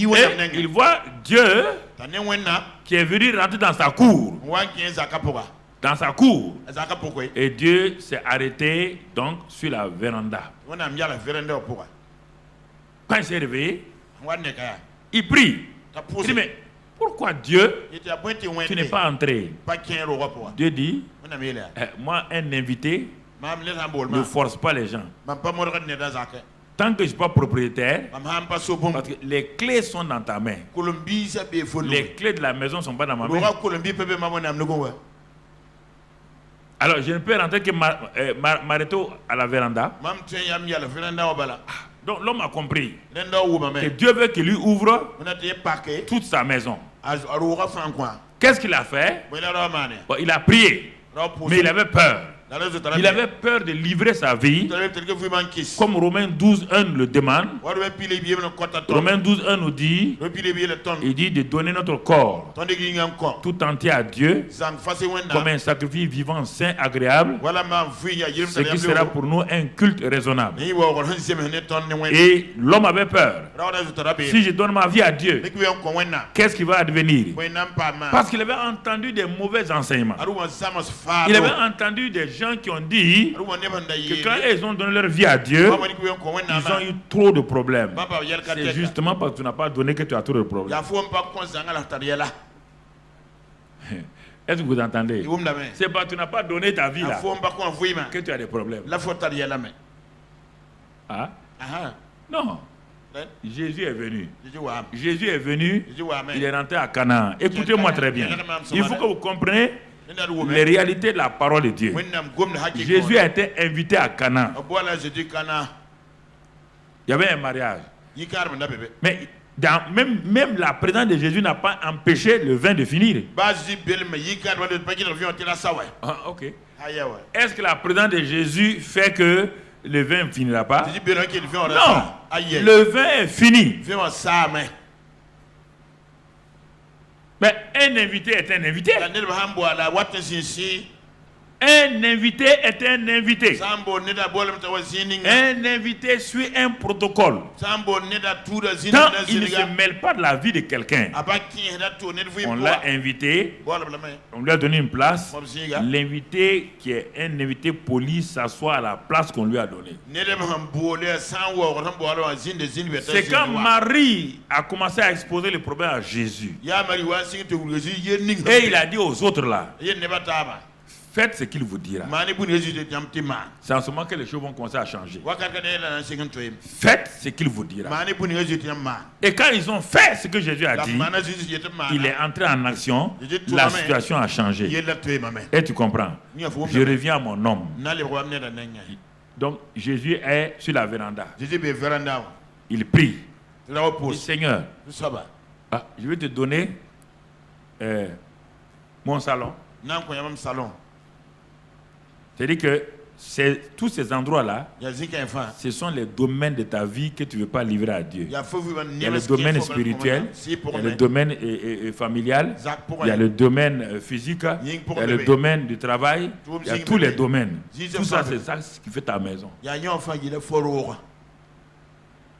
il voit Dieu qui est venu rentrer dans sa cour. Dans sa cour. Et Dieu s'est arrêté donc sur la véranda. Quand il s'est réveillé, il prie. Il dit, mais pourquoi Dieu, tu n'es pas entré? Dieu dit, moi, un invité ne force pas les gens. Tant que je ne suis pas propriétaire, parce que les clés sont dans ta main. Les clés de la maison ne sont pas dans ma main. Alors, je ne peux rentrer que m'arrêter à la véranda. Donc, l'homme a compris que Dieu veut qu'il lui ouvre toute sa maison. Qu'est-ce qu'il a fait? Il a prié, mais il avait peur. Il avait peur de livrer sa vie, comme Romains 12:1 le demande. Romains 12:1 nous dit, il dit de donner notre corps tout entier à Dieu comme un sacrifice vivant, saint, agréable, ce qui sera pour nous un culte raisonnable. Et l'homme avait peur. Si je donne ma vie à Dieu, qu'est-ce qui va advenir? Parce qu'il avait entendu des mauvais enseignements. Il avait entendu des gens qui ont dit que quand ils ont donné leur vie à Dieu, ils ont eu trop de problèmes. C'est justement parce que tu n'as pas donné que tu as trop de problèmes. Est-ce que vous entendez? C'est parce que tu n'as pas donné ta vie là que tu as des problèmes. Ah? Non. Jésus est venu. Jésus est venu. Il est rentré à Canaan. Écoutez-moi très bien. Il faut que vous compreniez les réalités de la parole de Dieu. Jésus a été invité à Canaan. Il y avait un mariage. Mais même la présence de Jésus n'a pas empêché le vin de finir. Ok. Est-ce que la présence de Jésus fait que le vin ne finira pas? Non. Le vin est fini. Mais un invité est un invité. Un invité est un invité. Un invité suit un protocole. Quand il ne se mêle pas de la vie de quelqu'un, on l'a invité, on lui a donné une place. L'invité qui est un invité poli s'assoit à la place qu'on lui a donnée. C'est quand Marie a commencé à exposer le problème à Jésus. Et il a dit aux autres là, faites ce qu'il vous dira. C'est en ce moment que les choses vont commencer à changer. Faites ce qu'il vous dira. Et quand ils ont fait ce que Jésus a dit, il est entré en action, la situation a changé. Et tu comprends? Je reviens à mon homme. Donc Jésus est sur la véranda. Il prie. Il dit, Seigneur, je vais te donner mon salon. C'est-à-dire que tous ces endroits-là, ce sont les domaines de ta vie que tu ne veux pas livrer à Dieu. Il y a le domaine spirituel, il y a le domaine familial, il y a le domaine physique, il y a le domaine du travail, il y a tous les domaines. Tout ça, c'est ça qui fait ta maison.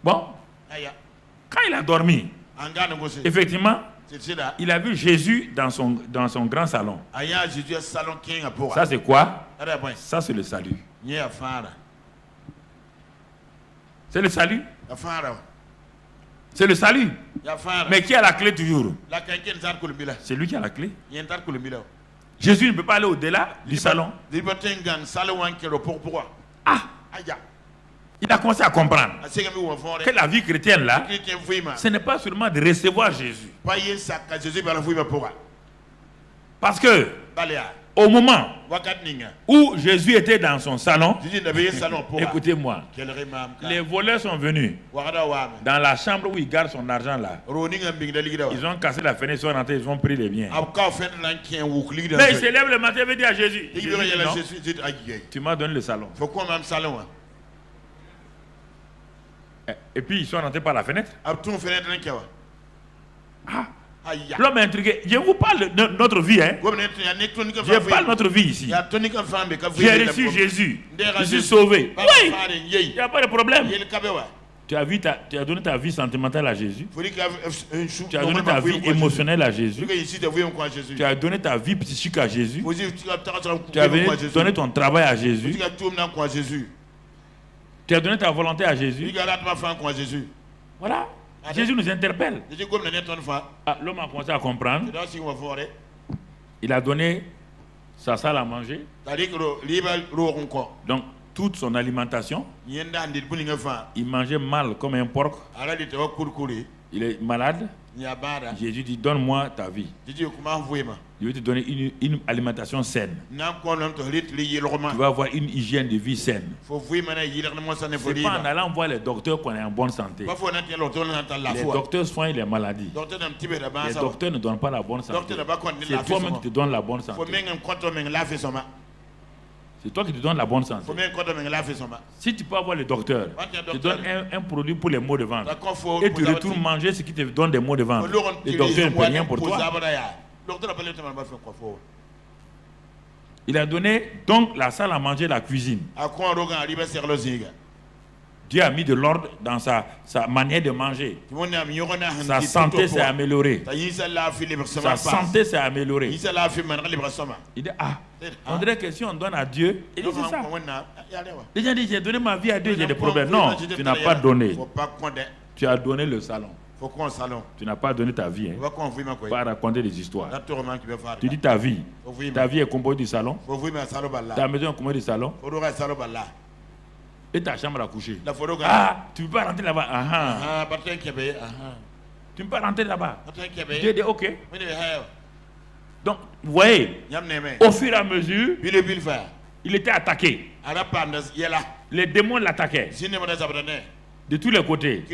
Bon, quand il a dormi, effectivement, il a vu Jésus dans son grand salon. Ça c'est quoi? Ça c'est le salut. C'est le salut. C'est le salut. Mais qui a la clé toujours? C'est lui qui a la clé. Jésus ne peut pas aller au-delà du salon. Ah! Il a commencé à comprendre que la vie chrétienne là, ce n'est pas seulement de recevoir Jésus. Parce que au moment où Jésus était dans son salon, écoutez-moi, les voleurs sont venus dans la chambre où il garde son argent là. Ils ont cassé la fenêtre, ils sont rentrés, ils ont pris les biens. Mais il se lève le matin et veut dire à Jésus, tu m'as donné le salon. Et puis ils sont rentrés par la fenêtre. L'homme est intrigué. Je vous parle de notre vie. Je parle de notre vie ici. J'ai reçu Jésus. Je suis sauvé. Oui, il n'y a pas de problème. Tu as donné ta vie sentimentale à Jésus. Tu as donné ta vie émotionnelle à Jésus. Tu as donné ta vie psychique à Jésus. Tu as donné ton travail à Jésus. Tu as donné ta volonté à Jésus. Voilà. Jésus nous interpelle. L'homme a commencé à comprendre. Il a donné sa salle à manger. Donc, toute son alimentation, il mangeait mal comme un porc. Il est malade. Jésus dit, donne-moi ta vie. Je vais te donner une alimentation saine. Tu vas avoir une hygiène de vie saine. C'est pas en allant voir les docteurs qu'on est en bonne santé. Les docteurs soignent les maladies. Les docteurs ne donnent pas la bonne santé. C'est toi-même qui te donnes la bonne santé. C'est toi qui te donnes la bonne santé. Si tu peux avoir le docteur, tu donnes un produit pour les maux de ventre et tu retournes manger ce qui te donne des maux de ventre. Le docteur ne peut rien pour toi. Il a donné donc la salle à manger, la cuisine. Dieu a mis de l'ordre dans sa manière de manger. Sa santé s'est améliorée. Sa santé s'est améliorée. Il dit, on dirait que si on donne à Dieu, il dit c'est ça. Les gens disent, j'ai donné ma vie à Dieu, j'ai des problèmes. Non, tu n'as pas donné. Tu as donné le salon. Tu n'as pas donné ta vie. Pas raconter des histoires. Tu dis ta vie. Ta vie est composée du salon. Ta maison est composée du salon. Et ta chambre à coucher. Tu ne peux pas rentrer là-bas. Tu ne peux pas rentrer là-bas. Dieu dit ok. Donc, vous voyez, au fur et à mesure, il était attaqué. Les démons l'attaquaient de tous les côtés.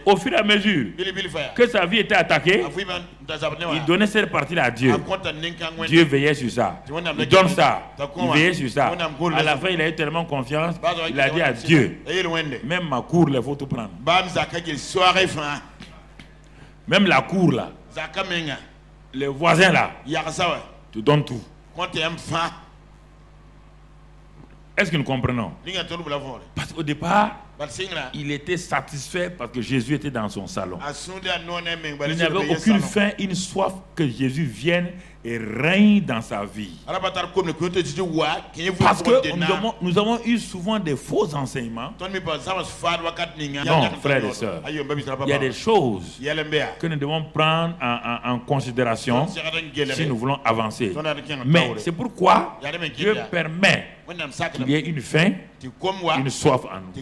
Au fur et à mesure que sa vie était attaquée, il donnait cette partie-là à Dieu. Dieu veillait sur ça. Il donne ça. Il veillait sur ça. À la fin, il a eu tellement confiance, il a dit à Dieu, même ma cour, il faut tout prendre. Même la cour là. les voisins là te donnent tout. Est-ce que nous comprenons? Parce qu'au départ, il était satisfait parce que Jésus était dans son salon. Il n'avait aucune faim, une soif que Jésus vienne et règne dans sa vie. Parce que nous avons eu souvent des faux enseignements. Non, frères et sœurs, il y a des choses que nous devons prendre en considération si nous voulons avancer. Mais c'est pourquoi Dieu permet qu'il y ait une faim, une soif en nous.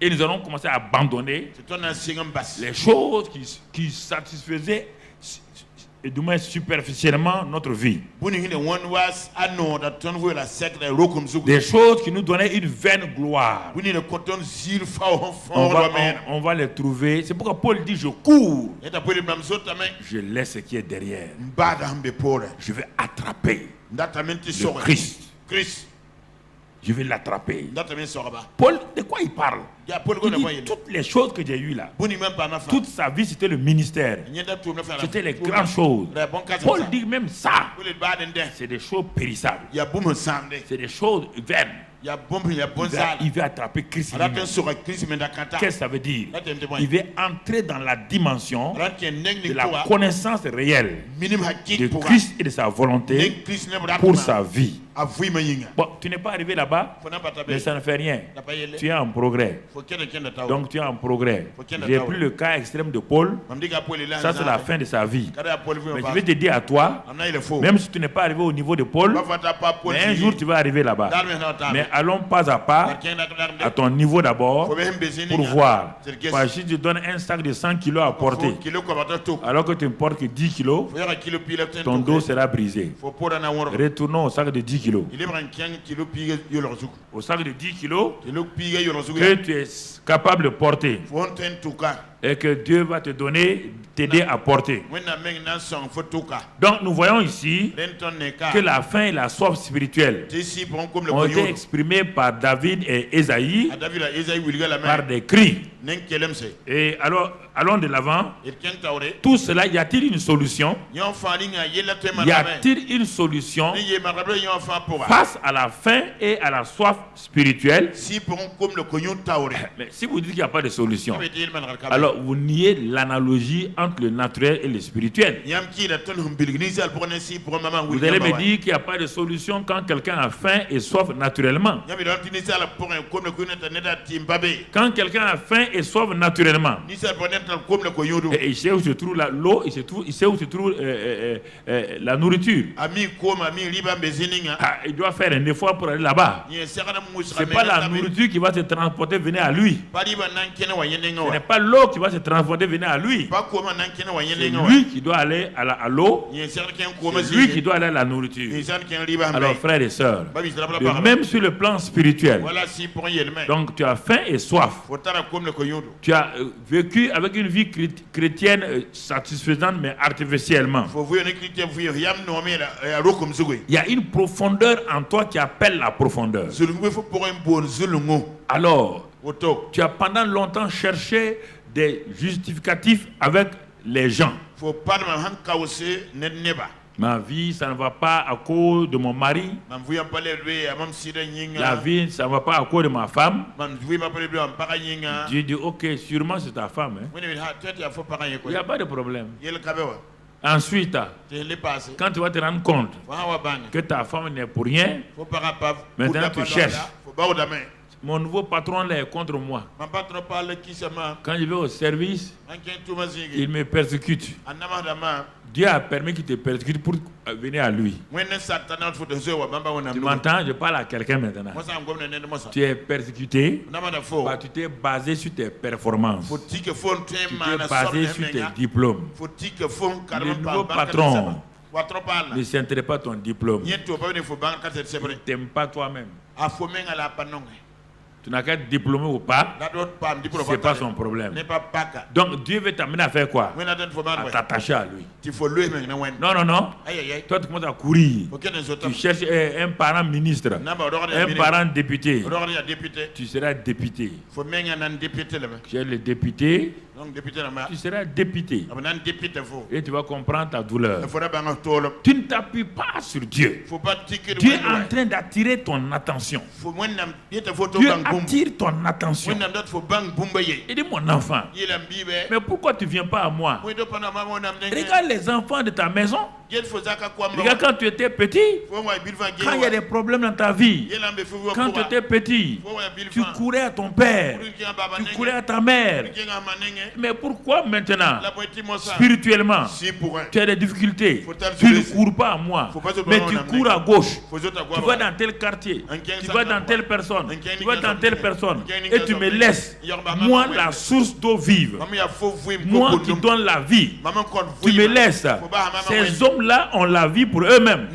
Et nous allons commencer à abandonner les choses qui satisfaisaient et du moins superficiellement notre vie. Des choses qui nous donnaient une vaine gloire. On va les trouver. C'est pourquoi Paul dit: je cours. Je laisse ce qui est derrière. Je vais attraper le Christ. Je vais l'attraper. Paul, de quoi il parle? Il dit toutes les choses que j'ai eues là. Toute sa vie, c'était le ministère. C'était les grandes choses. Paul dit même ça. C'est des choses périssables. C'est des choses vaines. Il veut attraper Christ. Qu'est-ce que ça veut dire? Il veut entrer dans la dimension de la connaissance réelle de Christ et de sa volonté pour sa vie. Bon, tu n'es pas arrivé là-bas, mais ça ne fait rien. Tu es en progrès. Donc tu es en progrès. J'ai pris le cas extrême de Paul. Ça, c'est la fin de sa vie. Mais je vais te dire à toi, même si tu n'es pas arrivé au niveau de Paul, mais un jour tu vas arriver là-bas. Mais allons pas à pas à ton niveau d'abord pour voir. Parce que si tu donnes un sac de 100 kilos à porter, alors que tu ne portes que 10 kilos, ton dos sera brisé. Retournons au sac de 10 kilos. Au sac de 10 kilos que tu es capable de porter et que Dieu va te donner, t'aider à porter. Donc nous voyons ici que la faim et la soif spirituelle ont été exprimées par David et Ésaïe par des cris. Et alors, allons de l'avant. Tout cela, y a-t-il une solution? Y a-t-il une solution face à la faim et à la soif spirituelle? Mais si vous dites qu'il n'y a pas de solution, alors vous niez l'analogie entre le naturel et le spirituel. Vous allez me dire qu'il n'y a pas de solution quand quelqu'un a faim et soif naturellement. Quand quelqu'un a faim et soif naturellement, et il sait où se trouve l'eau, il sait où se trouve la nourriture. Il doit faire un effort pour aller là-bas. Ce n'est pas la nourriture qui va se transporter venir à lui. Ce n'est pas l'eau qui va se transporter venir à lui. C'est lui qui doit aller à l'eau. C'est lui qui doit aller à la nourriture. Alors frères et sœurs, même sur le plan spirituel, donc tu as faim et soif. Tu as vécu avec une vie chrétienne satisfaisante mais artificiellement. Il y a une profondeur en toi qui appelle la profondeur. Alors, tu as pendant longtemps cherché des justificatifs avec les gens. Ma vie, ça ne va pas à cause de mon mari. La vie, ça ne va pas à cause de ma femme. Dieu dit, ok, sûrement c'est ta femme. Hein. Il n'y a pas de problème. Ensuite, quand tu vas te rendre compte que ta femme n'est pour rien, maintenant tu cherches. Mon nouveau patron là est contre moi. Quand je vais au service, il me persécute. Dieu a permis qu'il te persécute pour venir à lui. Tu m'entends? Je parle à quelqu'un maintenant. Tu es persécuté, tu t'es basé sur tes performances. Tu t'es basé sur tes diplômes. Le nouveau patron ne s'intéresse pas à ton diplôme. Il ne t'aime pas toi-même. Tu n'as qu'à être diplômé ou pas, ce n'est pas son problème. Donc Dieu veut t'amener à faire quoi? À t'attacher à lui. Non. Toi tu commences à courir. Tu cherches un parent ministre, un parent député. Tu seras député. Tu es le député, Tu seras dépité. Et tu vas comprendre ta douleur. Tu ne t'appuies pas sur Dieu. Dieu est en train d'attirer ton attention. Dieu attire ton attention. Il dit, mon enfant, mais pourquoi tu ne viens pas à moi? Regarde les enfants de ta maison. Regarde quand tu étais petit, quand il y a des problèmes dans ta vie, quand tu étais petit, tu courais à ton père, tu courais à ta mère. Mais pourquoi maintenant, spirituellement, tu as des difficultés? Tu ne cours pas à moi, mais tu cours à gauche. Tu vas dans tel quartier, tu vas dans telle personne, tu vas dans telle personne, et tu me laisses, moi la source d'eau vive, moi qui donne la vie. Tu me laisses. Ces hommes-là ont la vie pour eux-mêmes.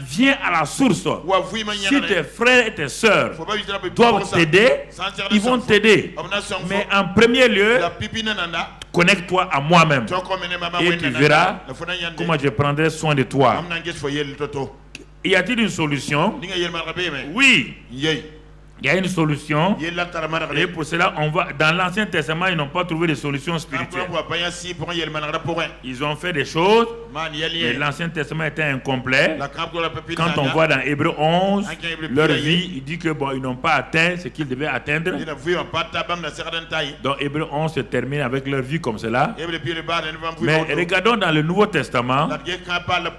Viens à la source. Si tes frères et tes sœurs doivent t'aider, ils vont t'aider. Mais en premier lieu, connecte-toi à moi-même. Et tu verras comment je prendrai soin de toi. Y a-t-il une solution? Oui. Il y a une solution. Et pour cela, on va dans l'Ancien Testament, ils n'ont pas trouvé de solution spirituelle. Ils ont fait des choses, mais l'Ancien Testament était incomplet. Quand on voit dans Hébreux 11, leur vie, il dit que bon, ils n'ont pas atteint ce qu'ils devaient atteindre. Donc Hébreux 11 se termine avec leur vie comme cela. Mais regardons dans le Nouveau Testament,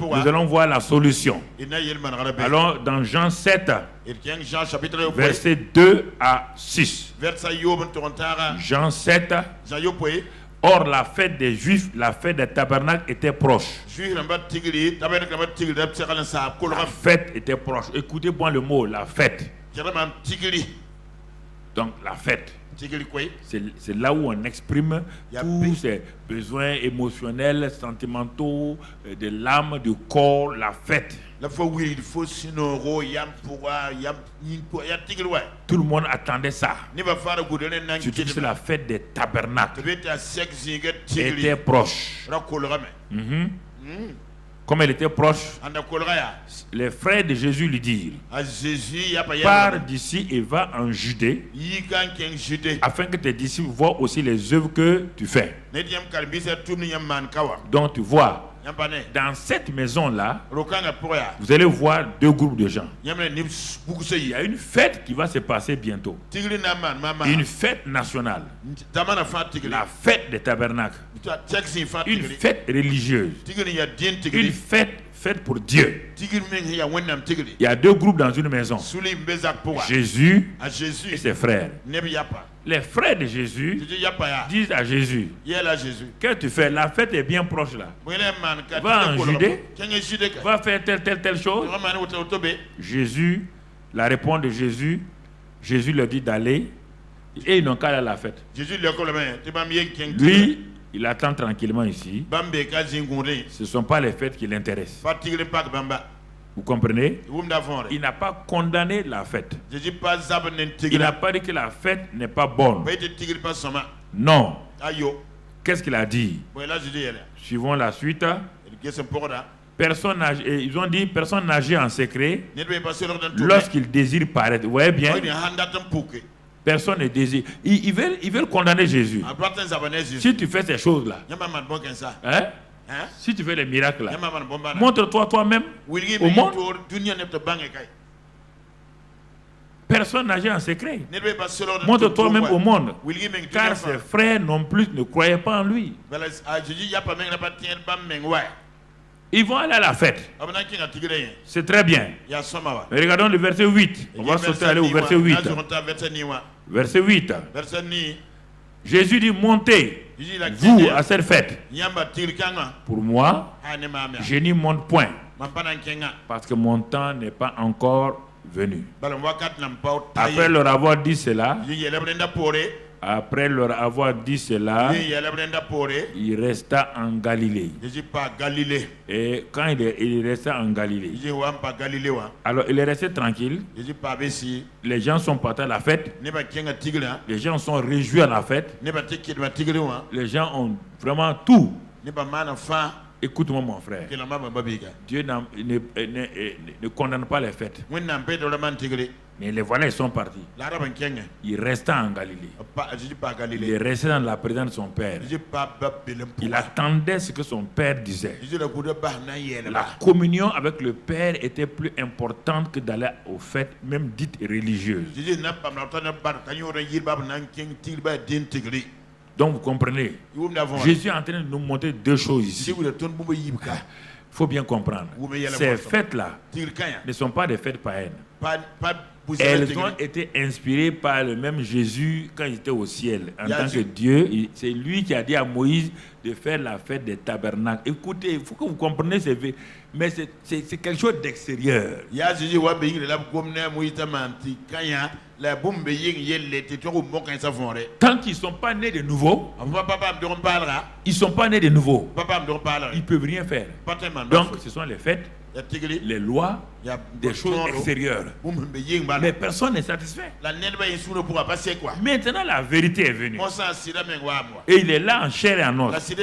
nous allons voir la solution. Alors dans Jean 7, versets 2 à 6. Jean 7. Or, la fête des Juifs, la fête des tabernacles était proche. La fête était proche. Écoutez-moi le mot, la fête. Donc, la fête. C'est là où on exprime tous ces besoins émotionnels, sentimentaux, de l'âme, du corps, la fête. Tout le monde attendait ça. Surtout que la fête des tabernacles était proche. Comme elle était proche, les frères de Jésus lui dirent, pars d'ici et va en Judée, afin que tes disciples voient aussi les œuvres que tu fais. Donc tu vois, dans cette maison-là, vous allez voir deux groupes de gens. Il y a une fête qui va se passer bientôt. Une fête nationale. La fête des tabernacles. Une fête religieuse. Une fête pour Dieu. Il y a deux groupes dans une maison. Jésus et ses frères. Les frères de Jésus disent à Jésus, qu'est-ce que tu fais? La fête est bien proche là. Va en Judée, va faire telle chose. Jésus, la réponse de Jésus, Jésus leur dit d'aller et ils n'ont qu'à aller à la fête. Lui, il attend tranquillement ici. Ce ne sont pas les fêtes qui l'intéressent. Vous comprenez? Il n'a pas condamné la fête. Il n'a pas dit que la fête n'est pas bonne. Non. Qu'est-ce qu'il a dit? Suivons la suite. Ils ont dit personne n'agit en secret lorsqu'il désire paraître. Vous voyez bien? Personne ne désire. Ils veulent condamner Jésus. Si tu fais ces choses-là, hein? Si tu fais les miracles là, montre-toi toi-même au monde. Personne n'agit en secret. Montre toi-même au monde. Car ses frères non plus ne croyaient pas en lui. Ils vont aller à la fête. C'est très bien. Mais regardons le verset 8. On va sauter aller au verset 8. Verset 8. Jésus dit, montez, vous, à cette fête. Pour moi, je n'y monte point, parce que mon temps n'est pas encore venu. Après leur avoir dit cela, il resta en Galilée. Et quand il resta en Galilée, alors il est resté tranquille. Les gens sont partis à la fête. Les gens sont réjouis à la fête. Les gens ont vraiment tout. Écoute-moi mon frère. Dieu ne condamne pas les fêtes. Mais les voilà, ils sont partis. Il restait en Galilée. Il est resté dans la présence de son père. Il attendait ce que son père disait. La communion avec le père était plus importante que d'aller aux fêtes, même dites religieuses. Donc vous comprenez, Jésus est en train de nous montrer deux choses ici. Il faut bien comprendre. Ces fêtes-là ne sont pas des fêtes païennes. Elles ont été inspirées par le même Jésus quand il était au ciel. En tant que Dieu, c'est lui qui a dit à Moïse de faire la fête des tabernacles. Écoutez, il faut que vous compreniez ces faits. Mais c'est quelque chose d'extérieur. Tant qu'ils ne sont pas nés de nouveau, ils ne sont pas nés de nouveau. Ils ne peuvent rien faire. Donc, ce sont les fêtes, les lois, des choses extérieures. Mais personne n'est satisfait. Maintenant, la vérité est venue. Et il est là en chair et en os.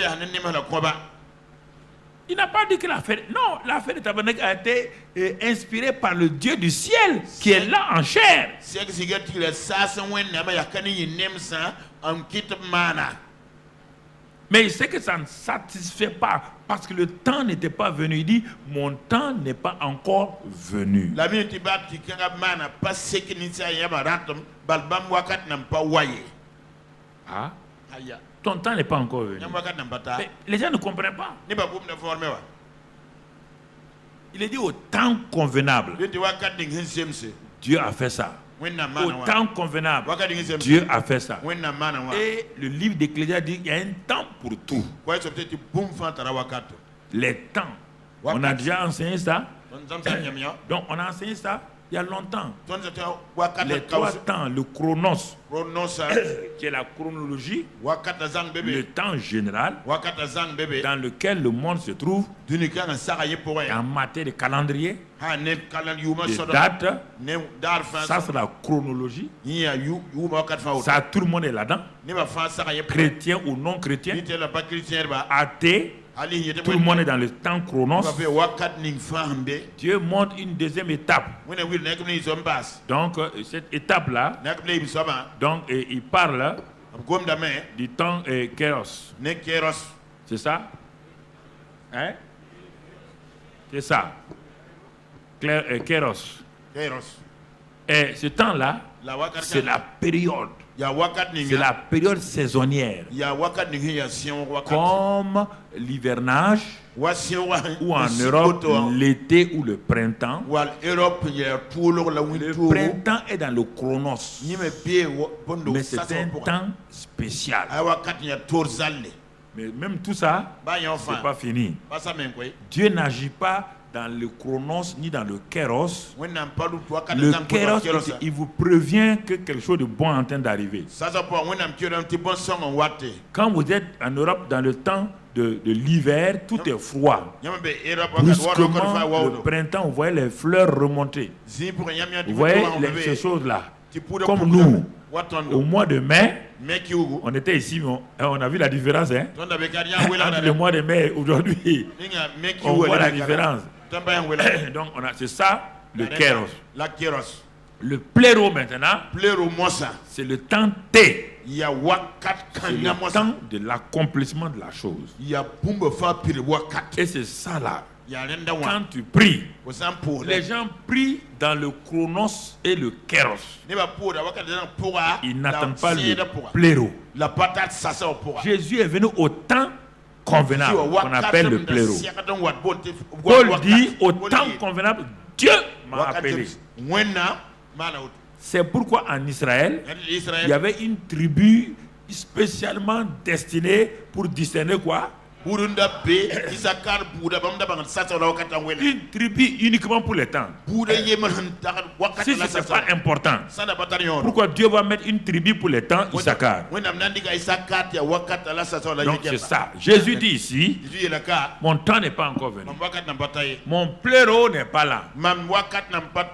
Il n'a pas dit que la fête... Non, la fête des tabernacles a été inspirée par le Dieu du ciel qui est là en chair. Mais il sait que ça ne satisfait pas parce que le temps n'était pas venu. Il dit, mon temps n'est pas encore venu. Ah, ton temps n'est pas encore venu. Mais les gens ne comprennent pas. Il est dit au temps convenable. Dieu a fait ça. Au temps convenable, Dieu a fait ça. Et le livre d'Ecclésiaste dit qu'il y a un temps pour tout. Les temps. On a déjà enseigné ça. Donc on a enseigné ça il y a longtemps. Les trois temps, le chronos, qui est la chronologie, le temps général, dans lequel le monde se trouve, en matière de calendrier, de date, ça c'est la chronologie. Ça, tout le monde est là-dedans. Chrétien ou non chrétien, athée. Tout le monde est dans le temps chronos. Dieu montre une deuxième étape. Donc, cette étape-là, donc, il parle du temps kéros. C'est ça? Hein? C'est ça. Kéros. Et ce temps-là, c'est la période. C'est la période saisonnière. Comme l'hivernage, ou en Europe, l'été ou le printemps. Le printemps est dans le chronos. Mais c'est un temps spécial. Mais même tout ça, c'est pas fini. Dieu n'agit pas dans le chronos ni dans le kéros. Le kéros, il vous prévient que quelque chose de bon est en train d'arriver. Quand vous êtes en Europe dans le temps de l'hiver, tout est froid. Brusquement, le printemps, vous voyez les fleurs remonter. Vous voyez ces choses-là. Comme nous, au mois de mai, on était ici, on a vu la différence. Hein? Entre le mois de mai et aujourd'hui, on voit la différence. Donc, c'est ça, le kéros. Le pléro maintenant, c'est le temps T. C'est le temps de l'accomplissement de la chose. Et c'est ça là. Quand tu pries, les gens prient dans le chronos et le kéros. Ils n'attendent pas le pléro. Jésus est venu au temps convenable, qu'on appelle le pléro. Paul dit, au temps convenable, Dieu m'a appelé. C'est pourquoi en Israël, il y avait une tribu spécialement destinée pour discerner quoi? Une tribu uniquement pour les temps. Si ce n'est pas important, pourquoi Dieu va mettre une tribu pour les temps, Issachar? Donc c'est ça. Jésus dit ici, mon temps n'est pas encore venu. Mon pléro n'est pas là.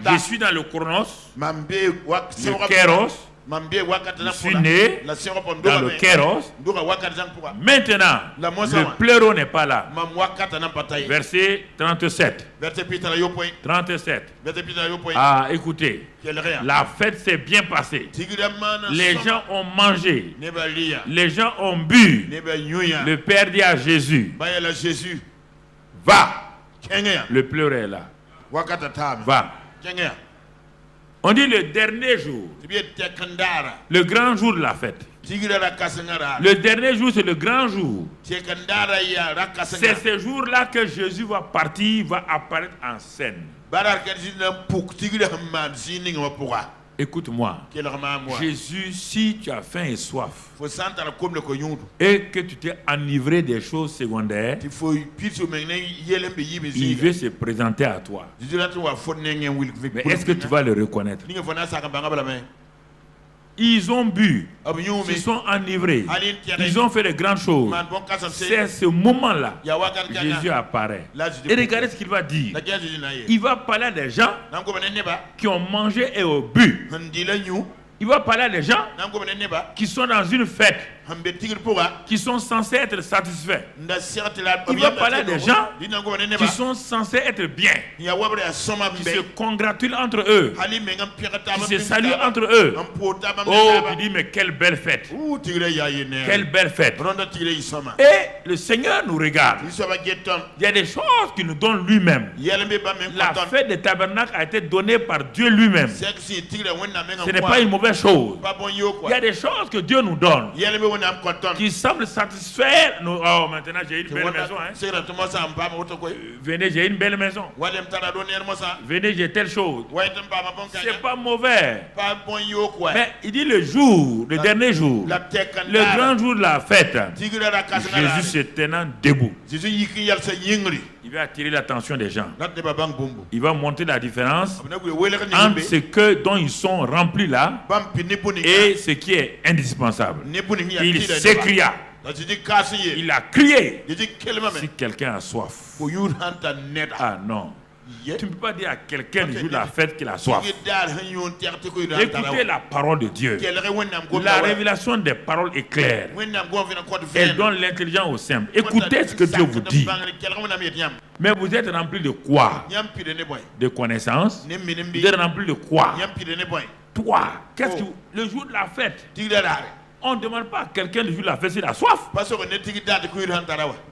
Je suis dans le chronos, le kéros, Je suis né dans le Kéros. Maintenant, le pleureau n'est pas là. Verset 37. 37. Ah, écoutez. La fête s'est bien passée. Les gens ont mangé. Les gens ont bu. Le Père dit à Jésus, va. Le pleureau est là. Va. On dit le dernier jour, le grand jour de la fête. Le dernier jour, c'est le grand jour. C'est ce jour-là que Jésus va partir, va apparaître en scène. Écoute-moi, Jésus, si tu as faim et soif et que tu t'es enivré des choses secondaires, il veut se présenter à toi. Mais est-ce que tu vas le reconnaître? Ils ont bu, ils sont enivrés, ils ont fait de grandes choses. C'est à ce moment-là que Jésus apparaît. Et regardez ce qu'il va dire. Il va parler à des gens qui ont mangé et ont bu. Il va parler à des gens qui sont dans une fête, qui sont censés être satisfaits. Il va parler à des gens qui sont censés être bien, qui se congratulent entre eux, qui se saluent entre eux. Oh, tu dis, mais quelle belle fête! Quelle belle fête! Et le Seigneur nous regarde. Il y a des choses qu'il nous donne lui-même. La fête des tabernacles a été donnée par Dieu lui-même. Ce n'est pas une mauvaise chose. Il y a des choses que Dieu nous donne qui semblent satisfaire nos... Oh, maintenant j'ai une belle maison. Venez, j'ai une belle maison. Venez, j'ai telle chose. C'est pas mauvais. Mais il dit le jour, le dernier jour, le grand jour de la fête, Jésus se tenant debout. Il va attirer l'attention des gens. Il va montrer la différence entre ce dont ils sont remplis là et ce qui est indispensable. Il s'écria. Il a crié. Si quelqu'un a soif. Ah non. Tu ne peux pas dire à quelqu'un du jour de la fête qu'il a soif. Écoutez la parole de Dieu. La révélation des paroles est claire. Elle donne l'intelligence au simple. Écoutez ce que Dieu vous dit. Mais vous êtes rempli de quoi? De connaissances. Vous êtes rempli de quoi? Toi, qu'est-ce que le jour de la fête? On ne demande pas à quelqu'un du jour de la fête s'il a soif.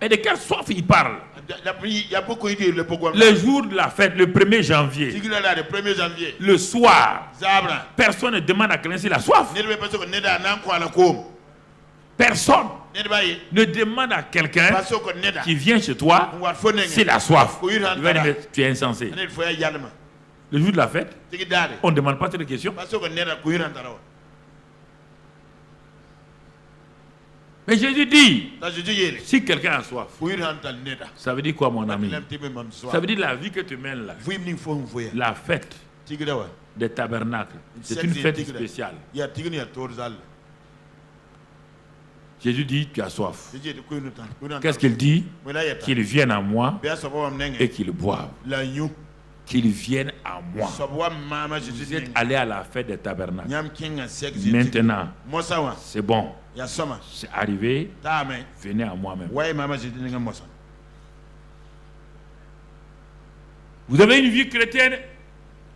Mais de quelle soif il parle? Le jour de la fête, le 1er janvier, le soir, personne ne demande à quelqu'un s'il a soif. Personne ne demande à quelqu'un qui vient chez toi s'il a soif. Il va dire, tu es insensé. Le jour de la fête, on ne demande pas cette question. Mais Jésus dit, si quelqu'un a soif, ça veut dire quoi, mon ami? Ça veut dire la vie que tu mènes là, la fête des tabernacles, c'est une fête spéciale. Jésus dit, tu as soif. Qu'est-ce qu'il dit? Qu'ils viennent à moi et qu'ils boivent. Qu'ils viennent à moi. Vous êtes allés à la fête des tabernacles. Maintenant, c'est bon. C'est arrivé. Venez à moi-même. Vous avez une vie chrétienne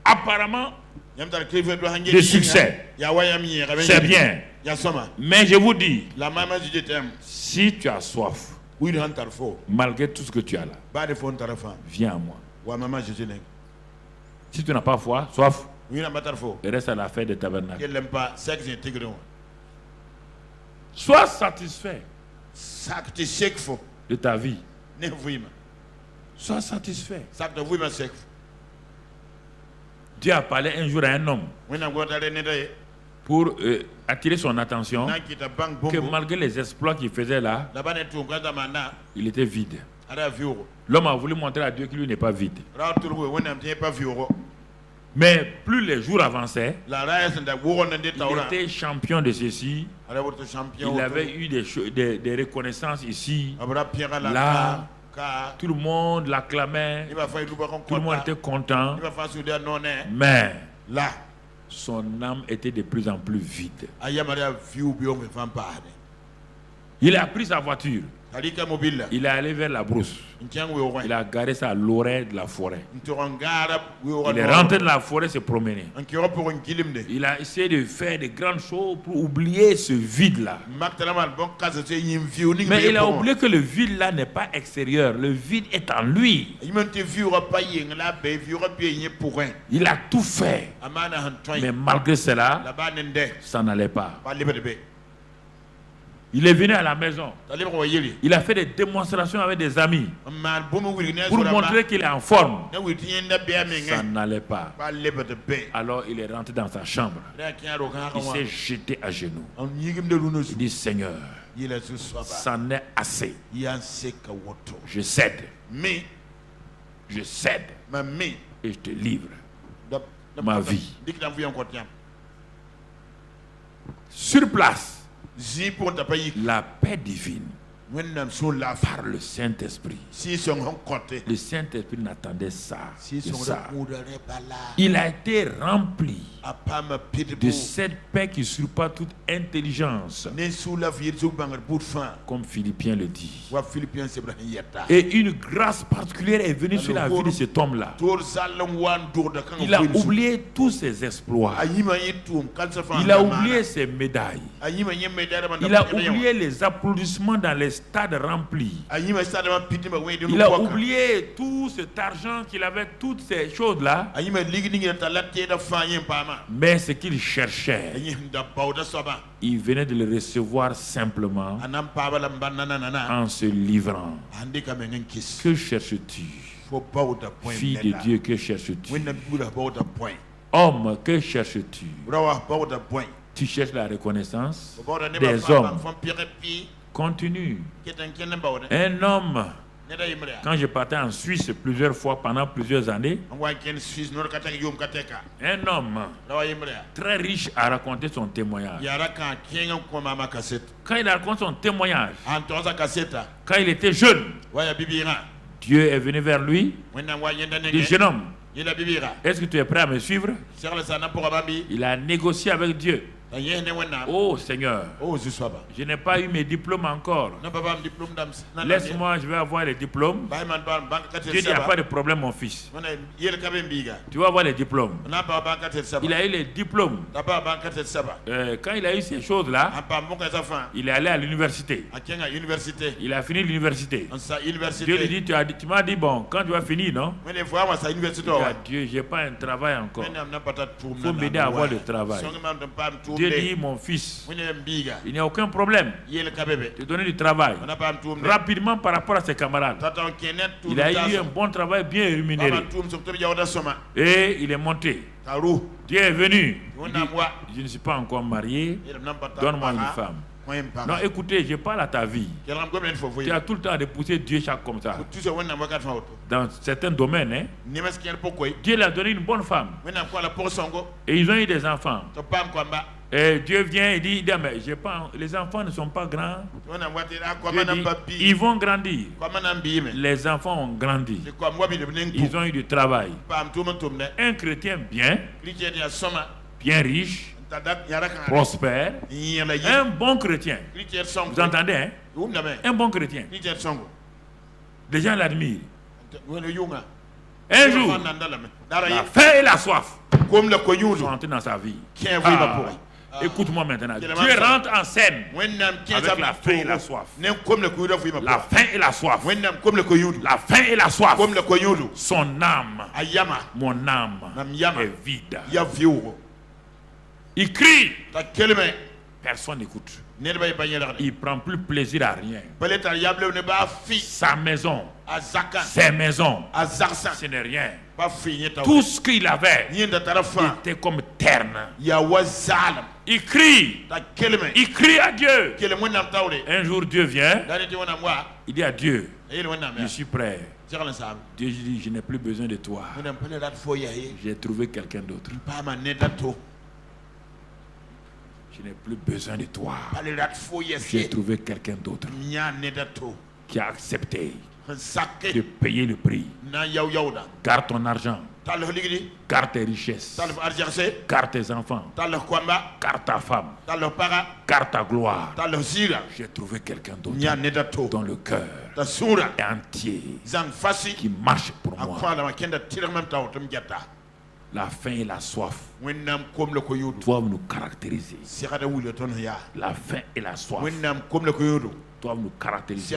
apparemment de succès. C'est bien. Mais je vous dis, si tu as soif, malgré tout ce que tu as là, viens à moi. Si tu n'as pas soif, reste à la fête des tabernacles. Sois satisfait de ta vie. Sois satisfait. Dieu a parlé un jour à un homme pour attirer son attention que malgré les exploits qu'il faisait là, il était vide. L'homme a voulu montrer à Dieu qu'il n'est pas vide. Mais plus les jours avançaient, il était champion de ceci. Il avait eu des reconnaissances ici, là. Tout le monde l'acclamait. Tout le monde était content. Mais son âme était de plus en plus vide. Il a pris sa voiture. Il est allé vers la brousse. Il a garé ça à l'oreille de la forêt. Il est rentré dans la forêt se promener. Il a essayé de faire de grandes choses pour oublier ce vide-là. Mais il a oublié que le vide-là n'est pas extérieur. Le vide est en lui. Il a tout fait. Mais malgré cela, ça n'allait pas. Il est venu à la maison. Il a fait des démonstrations avec des amis pour montrer qu'il est en forme. Ça n'allait pas. Alors il est rentré dans sa chambre. Il s'est jeté à genoux. Il dit, Seigneur, ça n'est assez. Je cède. Je cède. Et je te livre ma vie. Sur place, la paix divine par le Saint-Esprit. Le Saint-Esprit n'attendait ça, Il a été rempli de cette paix qui surpasse toute intelligence, comme Philippiens le dit. Et une grâce particulière est venue sur la vie de cet homme-là. Il a oublié tous ses exploits. Il a oublié ses médailles. Il a oublié les applaudissements dans les stades remplis. Il a oublié tout cet argent qu'il avait, toutes ces choses-là. Mais ce qu'il cherchait, il venait de le recevoir simplement en se livrant. Que cherches-tu? Fille de Dieu, que cherches-tu? Homme, que cherches-tu? Tu cherches la reconnaissance des hommes. Continue. Un homme, quand je partais en Suisse plusieurs fois pendant plusieurs années, un homme très riche a raconté son témoignage. Quand il a raconté son témoignage, quand il était jeune, Dieu est venu vers lui. Il dit, jeune homme, est-ce que tu es prêt à me suivre? Il a négocié avec Dieu. Oh Seigneur, je n'ai pas eu mes diplômes encore. Laisse-moi, je vais avoir les diplômes. Dieu dit, il n'y a pas de problème, mon fils. Tu vas avoir les diplômes. Il a eu les diplômes. Quand il a eu ces choses-là, il est allé à l'université. Il a fini l'université. Dieu lui dit, tu m'as dit, bon, quand tu vas finir, non? Dieu, je n'ai pas un travail encore. Il faut m'aider à avoir le travail. Dieu dit, mon fils, il n'y a aucun problème de donner du travail. Rapidement par rapport à ses camarades, il a eu un bon travail bien rémunéré. Et il est monté. Dieu est venu. Il dit, je ne suis pas encore marié, donne-moi une femme. Non, écoutez, je parle à ta vie. Tu as tout le temps à pousser Dieu chaque comme ça. Dans certains domaines, hein, Dieu lui a donné une bonne femme. Et ils ont eu des enfants. Et Dieu vient et dit, mais les enfants ne sont pas grands. Dieu dit, ils vont grandir. Les enfants ont grandi. Ils ont eu du travail. Un chrétien bien riche, prospère, un bon chrétien. Vous entendez, hein? Un bon chrétien. Les gens l'admirent. Un jour, la faim et la soif sont entrés dans sa vie. Écoute-moi maintenant. Dieu rentre en scène avec la faim et la soif. La faim et la soif. La faim et la soif. Son âme, mon âme, est vide. Il crie. Personne n'écoute. Il ne prend plus plaisir à rien. Sa maison, ses maisons, ce n'est rien. Tout ce qu'il avait était comme terne. Il crie. Il crie à Dieu. Un jour Dieu vient. Il dit à Dieu, je suis prêt. Dieu dit, je n'ai plus besoin de toi. J'ai trouvé quelqu'un d'autre. Je n'ai plus besoin de toi. J'ai trouvé quelqu'un d'autre qui a accepté de payer le prix. Garde ton argent. Garde tes richesses. Garde tes enfants. Garde ta femme. Garde ta gloire. J'ai trouvé quelqu'un d'autre dans le cœur entier qui marche pour moi. La faim et la soif doivent nous caractériser. La faim et la soif doivent nous caractériser.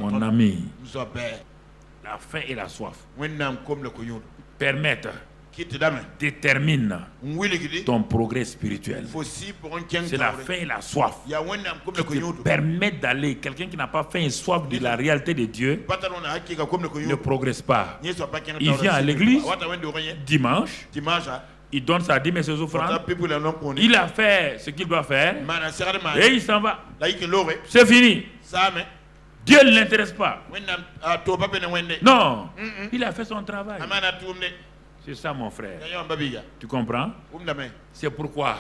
Mon ami, la faim et la soif permettent, déterminent ton progrès spirituel. C'est la faim et la soif qui te permettent d'aller. Quelqu'un qui n'a pas faim et soif de la réalité de Dieu ne progresse pas. Il vient à l'église dimanche, il donne sa dîme et ses offrandes, il a fait ce qu'il doit faire et il s'en va. C'est fini. Dieu ne l'intéresse pas. Non, il a fait son travail. C'est ça, mon frère. Tu comprends? C'est pourquoi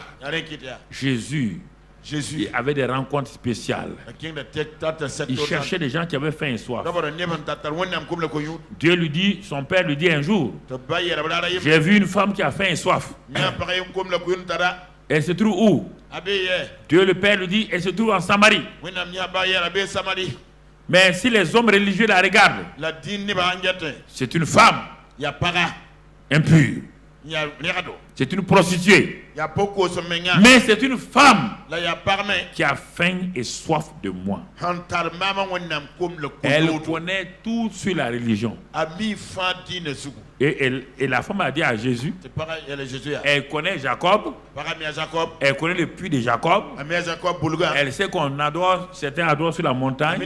Jésus avait des rencontres spéciales. Il cherchait des gens qui avaient faim et soif. Dieu lui dit, son père lui dit un jour, j'ai vu une femme qui a faim et soif. Elle se trouve où? Dieu le Père lui dit, elle se trouve en Samarie. Mais si les hommes religieux la regardent, c'est une femme impure. C'est une prostituée. Mais c'est une femme qui a faim et soif de moi. Elle connaît tout sur la religion. Et la femme a dit à Jésus, elle connaît Jacob, elle connaît le puits de Jacob, elle sait qu'on adore, certains adorent sur la montagne,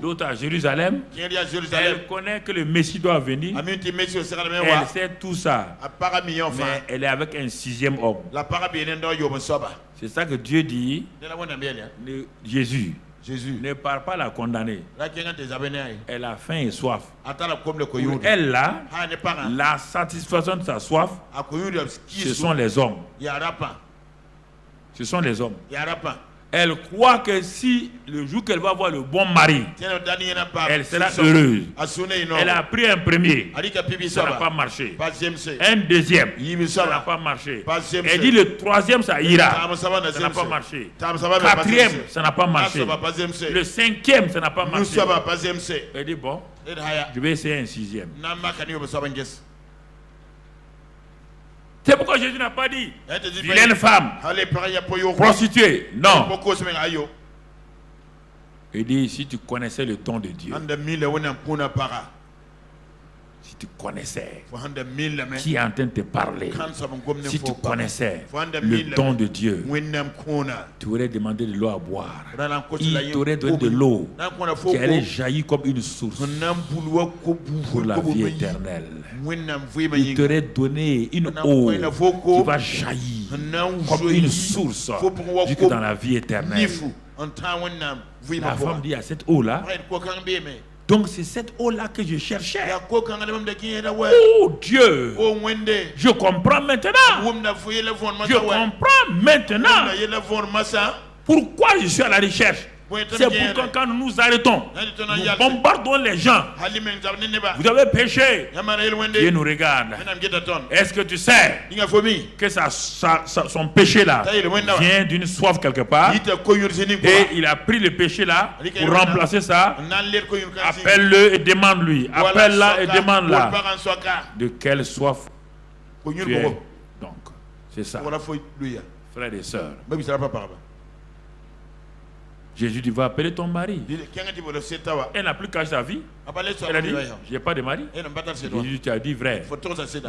d'autres à Jérusalem, elle connaît que le Messie doit venir, elle sait tout ça, mais elle est avec un sixième homme. C'est ça que Dieu dit, Jésus ne parle pas la condamner. Elle a faim et soif. Pour elle, là, la satisfaction de sa soif, ce sont les hommes. Ce sont les hommes. Elle croit que si le jour qu'elle va voir le bon mari, elle sera heureuse. Elle a pris un premier, ça n'a pas marché. Un deuxième, ça n'a pas marché. Elle dit le troisième, ça ira, ça n'a pas marché. Quatrième, ça n'a pas marché. Le cinquième, ça n'a pas marché. Elle dit bon, je vais essayer un sixième. C'est pourquoi Jésus n'a pas dit vilaine femme, prostituée. Non. Il dit si tu connaissais le ton de Dieu, si tu connaissais qui est en train de te parler, si tu connaissais le ton de Dieu, tu aurais demandé de l'eau à boire. Il t'aurait donné de l'eau qui allait jaillir comme une source pour la vie éternelle. Il t'aurait donné une eau qui va jaillir comme une source jusque dans la vie éternelle. La femme dit à cette eau-là, donc c'est cette eau-là que je cherchais. Oh Dieu, je comprends maintenant. Je comprends maintenant pourquoi je suis à la recherche. C'est pourquoi quand nous nous arrêtons, nous bombardons les gens. Vous avez péché. Dieu nous regarde. Est-ce que tu sais que son péché là vient d'une soif quelque part? Et il a pris le péché là pour remplacer ça. Appelle-le et demande-lui. Appelle-la et demande-la. De quelle soif tu es? Donc, c'est ça. Frères et sœurs. Jésus dit, va appeler ton mari. Elle n'a plus qu'à sa vie. Elle a dit, je n'ai pas de mari. Jésus, tu as dit vrai.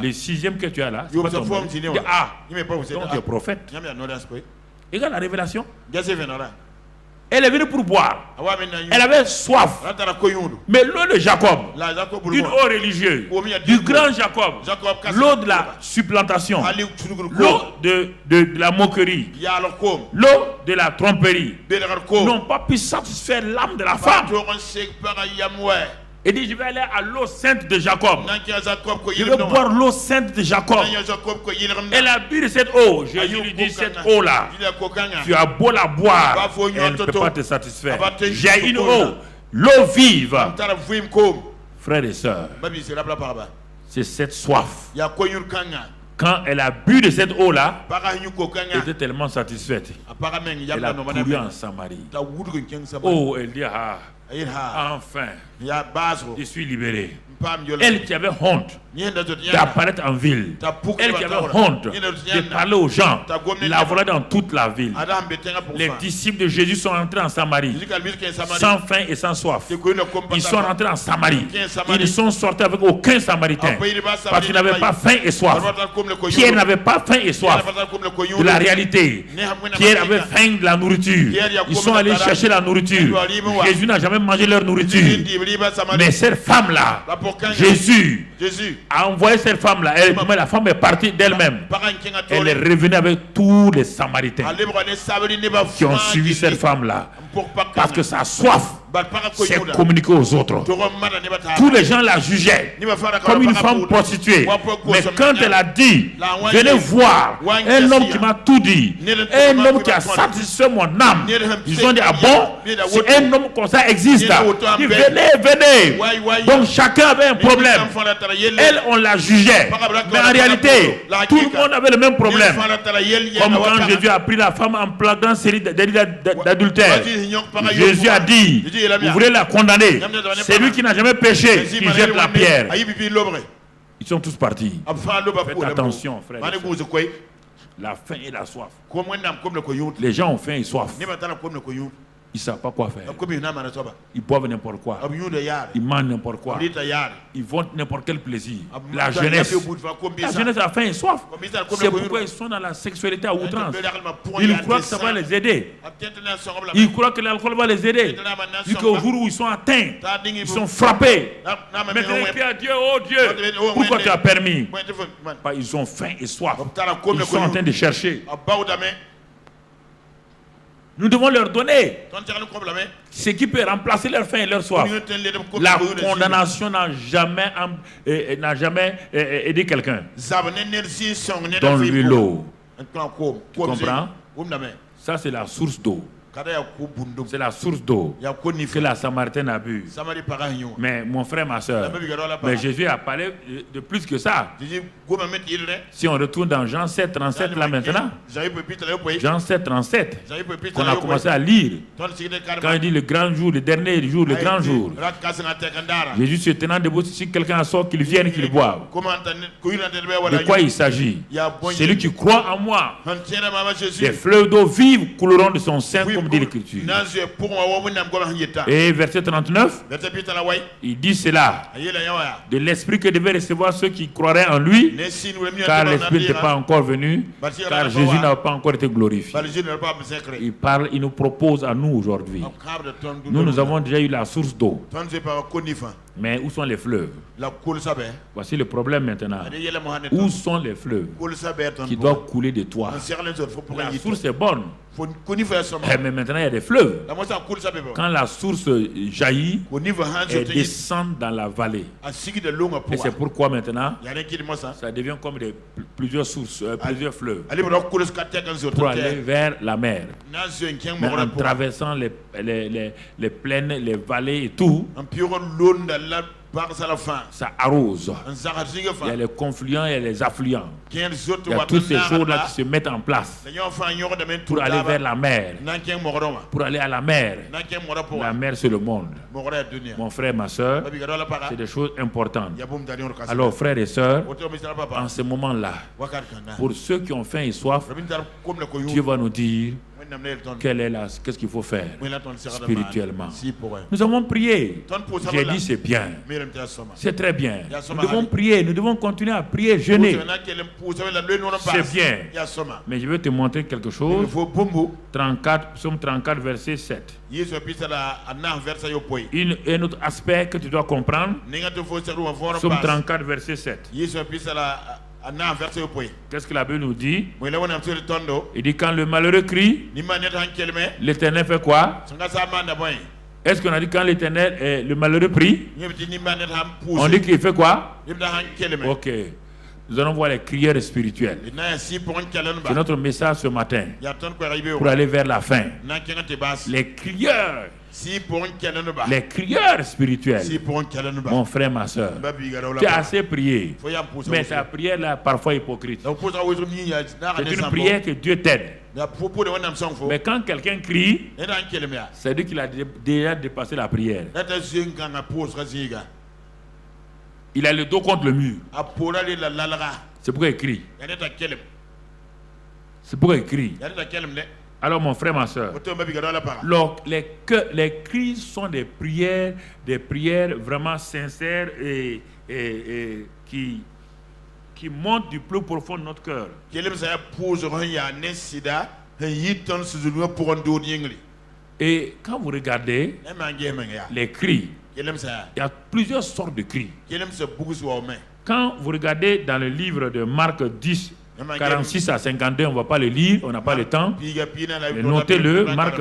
Le sixième que tu as là, c'est pas ton mari. Il dit, ah, donc tu es prophète. Regarde la révélation. Elle est venue pour boire. Elle avait soif. Mais l'eau de Jacob, d'une eau religieuse, du grand Jacob, l'eau de la supplantation, l'eau de la moquerie, l'eau de la tromperie, n'ont pas pu satisfaire l'âme de la femme. Et dit, je vais aller à l'eau sainte de Jacob. Je vais boire l'eau sainte de Jacob. Elle a bu de cette eau. Jésus lui dit, cette eau-là, tu as beau la boire, elle ne peut pas te satisfaire. J'ai une eau l'eau vive. Frères et sœurs, c'est cette soif. Quand elle a bu de cette eau-là, elle était tellement satisfaite. Elle a couru en Samarie. Oh, elle dit, enfin, je suis libéré. Elle qui avait honte d'apparaître en ville, elle qui avait honte de parler aux gens, la voilà dans toute la ville. Les disciples de Jésus sont entrés en Samarie, sans faim et sans soif. Ils sont rentrés en Samarie. Ils ne sont sortis avec aucun Samaritain, parce qu'ils n'avaient pas faim et soif. Pierre n'avait pas faim et soif de la réalité. Pierre avait faim de la nourriture. Ils sont allés chercher la nourriture. Jésus n'a jamais mangé leur nourriture. Mais cette femme-là, Jésus a envoyé cette femme-là. La femme est partie d'elle-même. Elle est revenue avec tous les Samaritains qui ont suivi cette femme-là. Parce que sa soif s'est communiquée aux autres. Tous les gens la jugeaient comme une femme prostituée. Mais quand elle a dit, venez voir un homme qui m'a tout dit, un homme qui a satisfait mon âme, ils ont dit, ah bon, si un homme comme ça existe, il dit, venez. Donc chacun avait un problème. Elle, on la jugeait. Mais en réalité, tout le monde avait le même problème. Comme quand Jésus a pris la femme en plaquant série d'adultère. Jésus a dit, vous voulez la condamner. C'est lui qui n'a jamais péché qui jette la pierre. Ils sont tous partis. Faites attention, frère. La faim et la soif. Les gens ont faim et soif. Ils ne savent pas quoi faire. Ils boivent n'importe quoi. Ils mangent n'importe quoi. Ils vont n'importe quel plaisir. La jeunesse a faim et soif. C'est pourquoi ils sont dans la sexualité à outrance. Ils croient que ça va les aider. Ils croient que l'alcool va les aider. Jusqu'au jour où ils sont atteints, ils sont frappés. Maintenant, qui a Dieu, oh Dieu, pourquoi tu as permis? Ils ont faim et soif. Ils sont en train de chercher. Nous devons leur donner ce qui peut remplacer leur faim et leur soif. La condamnation n'a jamais aidé quelqu'un. Donne-lui l'eau. Tu comprends? Ça, c'est la source d'eau. C'est la source d'eau que la Samaritaine a bu. Mais mon frère, ma soeur, mais Jésus a parlé de plus que ça. Si on retourne dans Jean 7, 37 là maintenant, Jean 7, 37, qu'on a commencé à lire, quand il dit le grand jour, le dernier jour, le grand jour, Jésus se tenant debout, si quelqu'un a soif, qu'il vienne, qu'il boive. De quoi il s'agit? Celui qui croit en moi, les fleuves d'eau vive couleront de son sein, comme dit l'Écriture. Et verset 39, il dit cela de l'esprit que devaient recevoir ceux qui croiraient en lui, car l'esprit n'était pas encore venu, car Jésus n'a pas encore été glorifié. Il parle, il nous propose à nous aujourd'hui. Nous avons déjà eu la source d'eau. Mais où sont les fleuves? Voici le problème maintenant. Où sont les fleuves qui doivent couler de toi? La source est bonne. Mais maintenant il y a des fleuves. Quand la source jaillit, elle descend dans la vallée. Et c'est pourquoi maintenant ça devient comme plusieurs sources, plusieurs fleuves pour aller vers la mer. Mais en traversant les plaines, les vallées et tout, ça arrose. Il y a les confluents et les affluents. Il y a toutes ces choses-là qui se mettent en place pour aller vers la mer. Pour aller à la mer. La mer, c'est le monde. Mon frère, ma soeur, c'est des choses importantes. Alors, frères et sœurs, en ce moment-là, pour ceux qui ont faim et soif, Dieu va nous dire qu'est-ce qu'il faut faire spirituellement. Nous avons prié. J'ai dit c'est bien. C'est très bien. Nous devons prier. Nous devons continuer à prier, jeûner. C'est bien. Mais je vais te montrer quelque chose. 34, Psaume 34, verset 7. Un autre aspect que tu dois comprendre. Psaume 34, verset 7. Qu'est-ce que la Bible nous dit? Il dit quand le malheureux crie, l'Éternel fait quoi? Est-ce qu'on a dit quand l'Éternel, le malheureux prie? On dit qu'il fait quoi? Ok. Nous allons voir les crieurs spirituels. C'est notre message ce matin pour aller vers la fin. Les crieurs Les crieurs spirituels, mon frère, ma soeur, tu as assez prié, mais ta prière là parfois hypocrite. C'est une prière que Dieu t'aide. Mais quand quelqu'un crie, c'est dire qu'il a déjà dépassé la prière. Il a le dos contre le mur. C'est pourquoi il crie. C'est pourquoi il crie. Alors mon frère, ma soeur, les cris sont des prières vraiment sincères et qui montent du plus profond de notre cœur. Et quand vous regardez les cris, il y a plusieurs sortes de cris. Quand vous regardez dans le livre de Marc 10, 46 à 52, on ne va pas le lire, on n'a pas le temps. Notez-le, Marc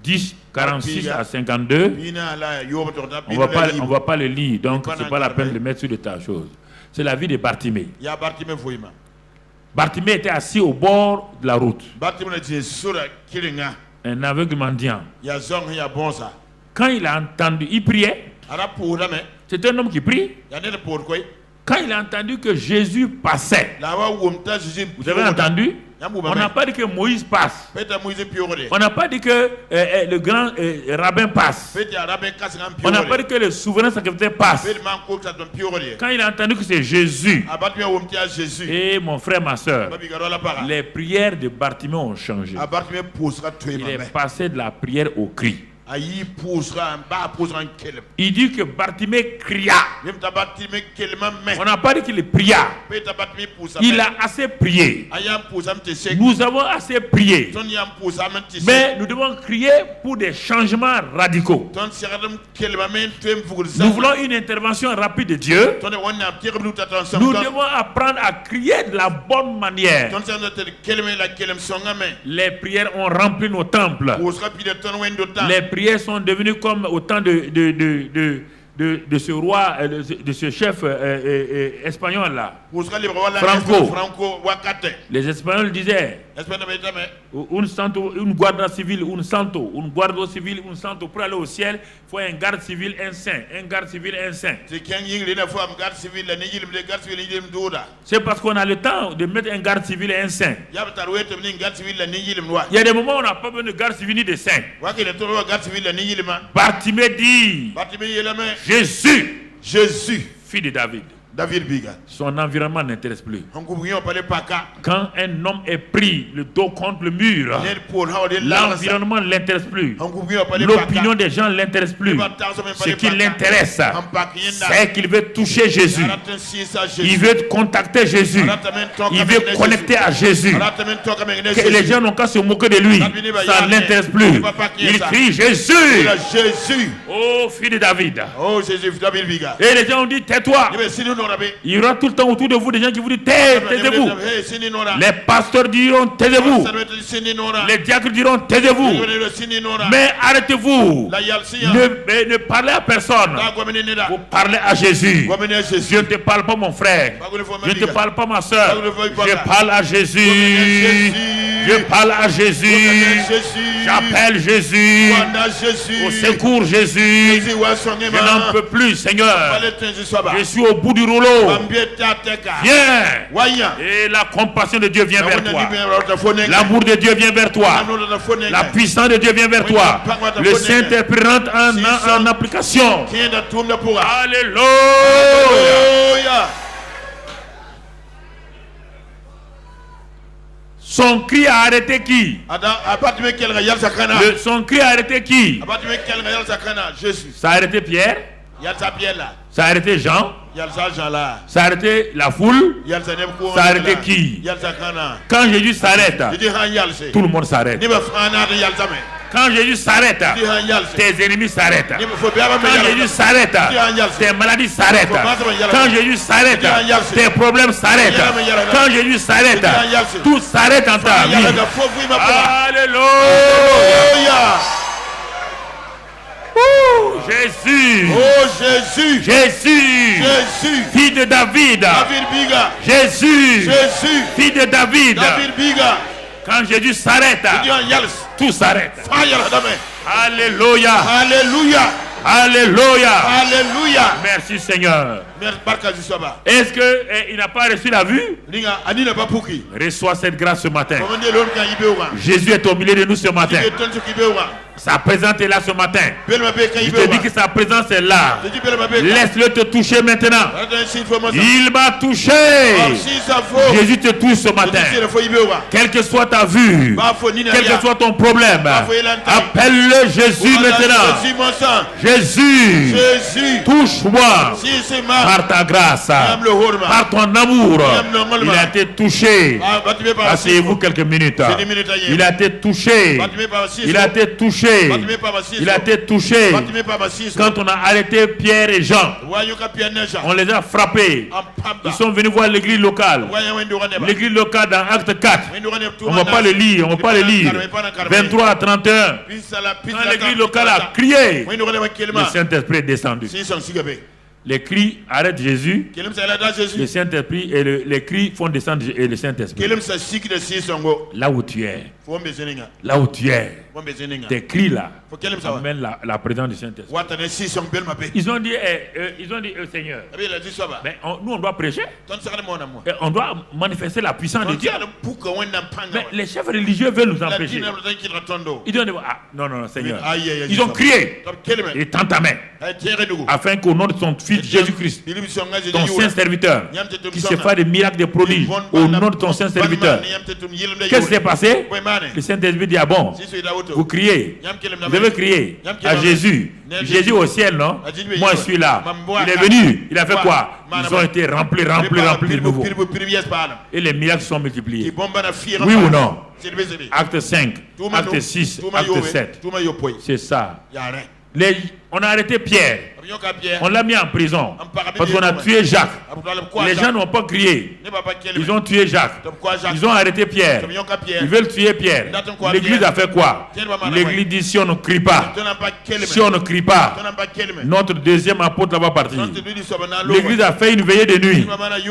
10, 46 à 52. On ne va pas le lire, donc ce n'est pas la peine de mettre sur de tas de choses. C'est la vie de Bartimée. Bartimée était assis au bord de la route. Un aveugle mendiant. Quand il a entendu, il priait. C'est un homme qui prie. Quand il a entendu que Jésus passait, vous avez entendu? On n'a pas dit que Moïse passe. On n'a pas dit que le grand rabbin passe. On n'a pas dit que le souverain sacrificateur passe. Quand il a entendu que c'est Jésus, et mon frère, ma soeur, les prières de Bartimée ont changé. Il est passé de la prière au cri. Il dit que Bartimée cria. On n'a pas dit qu'il pria. Il a assez prié. Nous avons assez prié. Mais nous devons crier pour des changements radicaux. Nous voulons une intervention rapide de Dieu. Nous devons apprendre à crier de la bonne manière. Les prières ont rempli nos temples. Les prières sont devenues comme au temps de ce roi, de ce chef espagnol là, Franco. Les Espagnols disaient une guarda civile, un guardo civil, un santo. Pour aller au ciel, il faut un garde civil, un saint. Un garde civil, un saint. C'est parce qu'on a le temps de mettre un garde civil et un saint. Il y a des moments où on n'a pas besoin de garde civil ni de saint. Bartimée dit Jésus, fils de David. Son environnement n'intéresse plus. Quand un homme est pris le dos contre le mur, l'environnement ne l'intéresse plus. L'opinion des gens ne l'intéresse plus. Ce qui l'intéresse, c'est qu'il veut toucher Jésus. Il veut contacter Jésus. Il veut connecter à Jésus. Que les gens n'ont qu'à se moquer de lui. Ça ne l'intéresse plus. Il crie Jésus. Oh, fils de David. Et les gens ont dit tais-toi. Il y aura tout le temps autour de vous des gens qui vous disent taisez-vous. Les pasteurs diront taisez-vous. Les diacres diront taisez-vous. Mais arrêtez-vous. Ne parlez à personne. Vous parlez à Jésus. Je ne te parle pas mon frère. Je ne te parle pas ma soeur. Je parle à Jésus. Je parle à Jésus. J'appelle Jésus. Au secours Jésus. Je n'en peux plus Seigneur. Je suis au bout du rouleau. Viens. Et la compassion de Dieu vient vers toi. L'amour de Dieu vient vers toi. La puissance de Dieu vient vers toi. Le Saint-Esprit rentre en application. Alléluia. Son cri a arrêté qui? Son cri a arrêté qui? Ça a arrêté Pierre? Ça a arrêté Jean? Ça a arrêté la foule? Ça a arrêté qui? Quand Jésus s'arrête, tout le monde s'arrête. Quand Jésus s'arrête, tes ennemis s'arrêtent. Quand Jésus s'arrête, tes maladies s'arrêtent. Quand Jésus s'arrête, tes problèmes s'arrêtent. Quand Jésus s'arrête, tout s'arrête en ta vie. Alléluia. Jésus. Oh Jésus. Jésus. Jésus. Fils de David. Jésus. Jésus. Fils de David. Quand Jésus s'arrête, tout s'arrête. Alléluia. Alléluia. Alléluia. Alléluia. Merci Seigneur. Est-ce qu'il n'a pas reçu la vue? Reçois cette grâce ce matin. Jésus est au milieu de nous ce matin. Sa présence est là ce matin. Je te dis que sa présence est là. Laisse-le te toucher maintenant. Il m'a touché. Jésus te touche ce matin. Quelle que soit ta vue, quel que soit ton problème, appelle-le Jésus maintenant. Jésus, touche-moi par ta grâce, par ton amour. Il a été touché. Asseyez-vous quelques minutes. Il a été touché. Il a été touché. Il a été touché. Quand on a arrêté Pierre et Jean, on les a frappés. Ils sont venus voir l'église locale. L'église locale dans Acte 4. On ne va pas le lire. On va pas le lire. 23 à 31. Quand l'église locale a crié, le Saint-Esprit est descendu. Les cris arrêtent Jésus. Le Saint-Esprit et les cris font descendre le Saint-Esprit. Là où tu es. Là où tu es. Tes cris là amènent la présence du Saint-Esprit. Ils ont dit Seigneur, mais nous on doit prêcher. Et on doit manifester la puissance de Dieu. Mais les chefs religieux veulent nous empêcher. Ils ont dit non Seigneur. Ils ont crié et tends ta main afin qu'au nom de son Fils Jésus-Christ, ton saint serviteur, qui se fait des miracles, des prodiges, au nom de ton saint serviteur, qu'est-ce qui s'est passé? Le Saint-Esprit dit bon, vous criez, vous devez crier à Jésus. Jésus au ciel, non? Moi je suis là. Il est venu, il a fait quoi? Ils ont été remplis de nouveau. Et les miracles sont multipliés. Oui ou non? Acte 5, acte 6, acte 7. C'est ça. On a arrêté Pierre. On l'a mis en prison parce qu'on a tué Jacques. Les gens n'ont pas crié. Ils ont tué Jacques. Ils ont arrêté Pierre. Ils veulent tuer Pierre. L'église a fait quoi? L'église dit si on ne crie pas, si on ne crie pas, notre deuxième apôtre va partir. L'église a fait une veillée de nuit.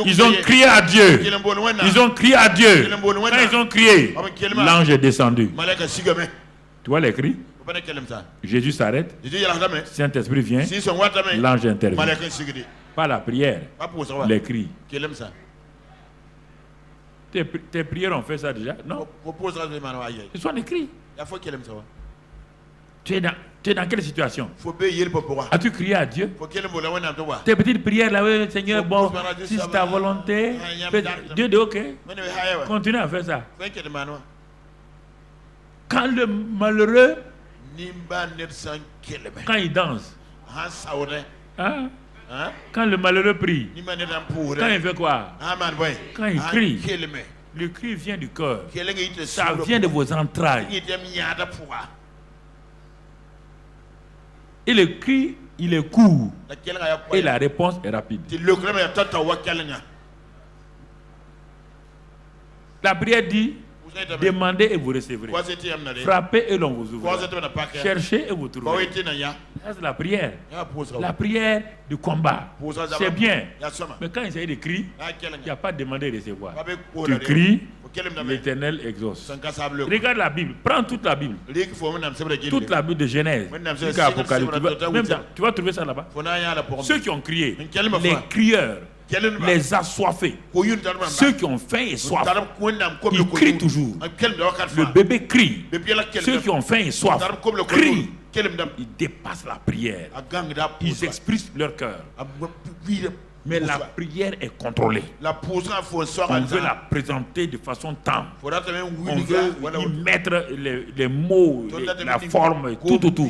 Ils ont crié à Dieu. Ils ont crié à Dieu. Quand ils ont crié, l'ange est descendu. Tu vois les cris? Jésus s'arrête, Saint-Esprit vient, l'ange intervient. Pas la prière, les cris. Tes prières ont fait ça déjà? Non. Ce sont les cris. Tu es dans quelle situation? As-tu crié à Dieu? Tes petites prières là, oui, Seigneur, bon, si c'est ta volonté, Dieu dit ok, continue à faire ça. Quand le malheureux, quand il danse, hein? Quand le malheureux prie, quand il fait quoi? Quand il crie, le cri vient du cœur, ça vient de vos entrailles. Et le cri, il est court, et la réponse est rapide. La prière dit: demandez et vous recevrez. Frappez et l'on vous ouvre. Cherchez et vous trouverez. Ça, c'est la prière. La prière du combat. C'est bien. Mais quand il s'agit de cris, il n'y a pas de demander et recevoir. Tu cries, l'Éternel exauce. Regarde la Bible. Prends toute la Bible. Toute la Bible de Genèse jusqu'à Apocalypse. Tu vas trouver ça là-bas. Ceux qui ont crié, les crieurs, les assoiffés, ceux qui ont faim et soif, ils crient toujours. Le bébé crie. Ceux qui ont faim et soif crient. Ils dépassent la prière. Ils expriment leur cœur. Mais la prière est contrôlée. On veut la présenter de façon tendre. On veut y mettre les mots, la forme, tout autour.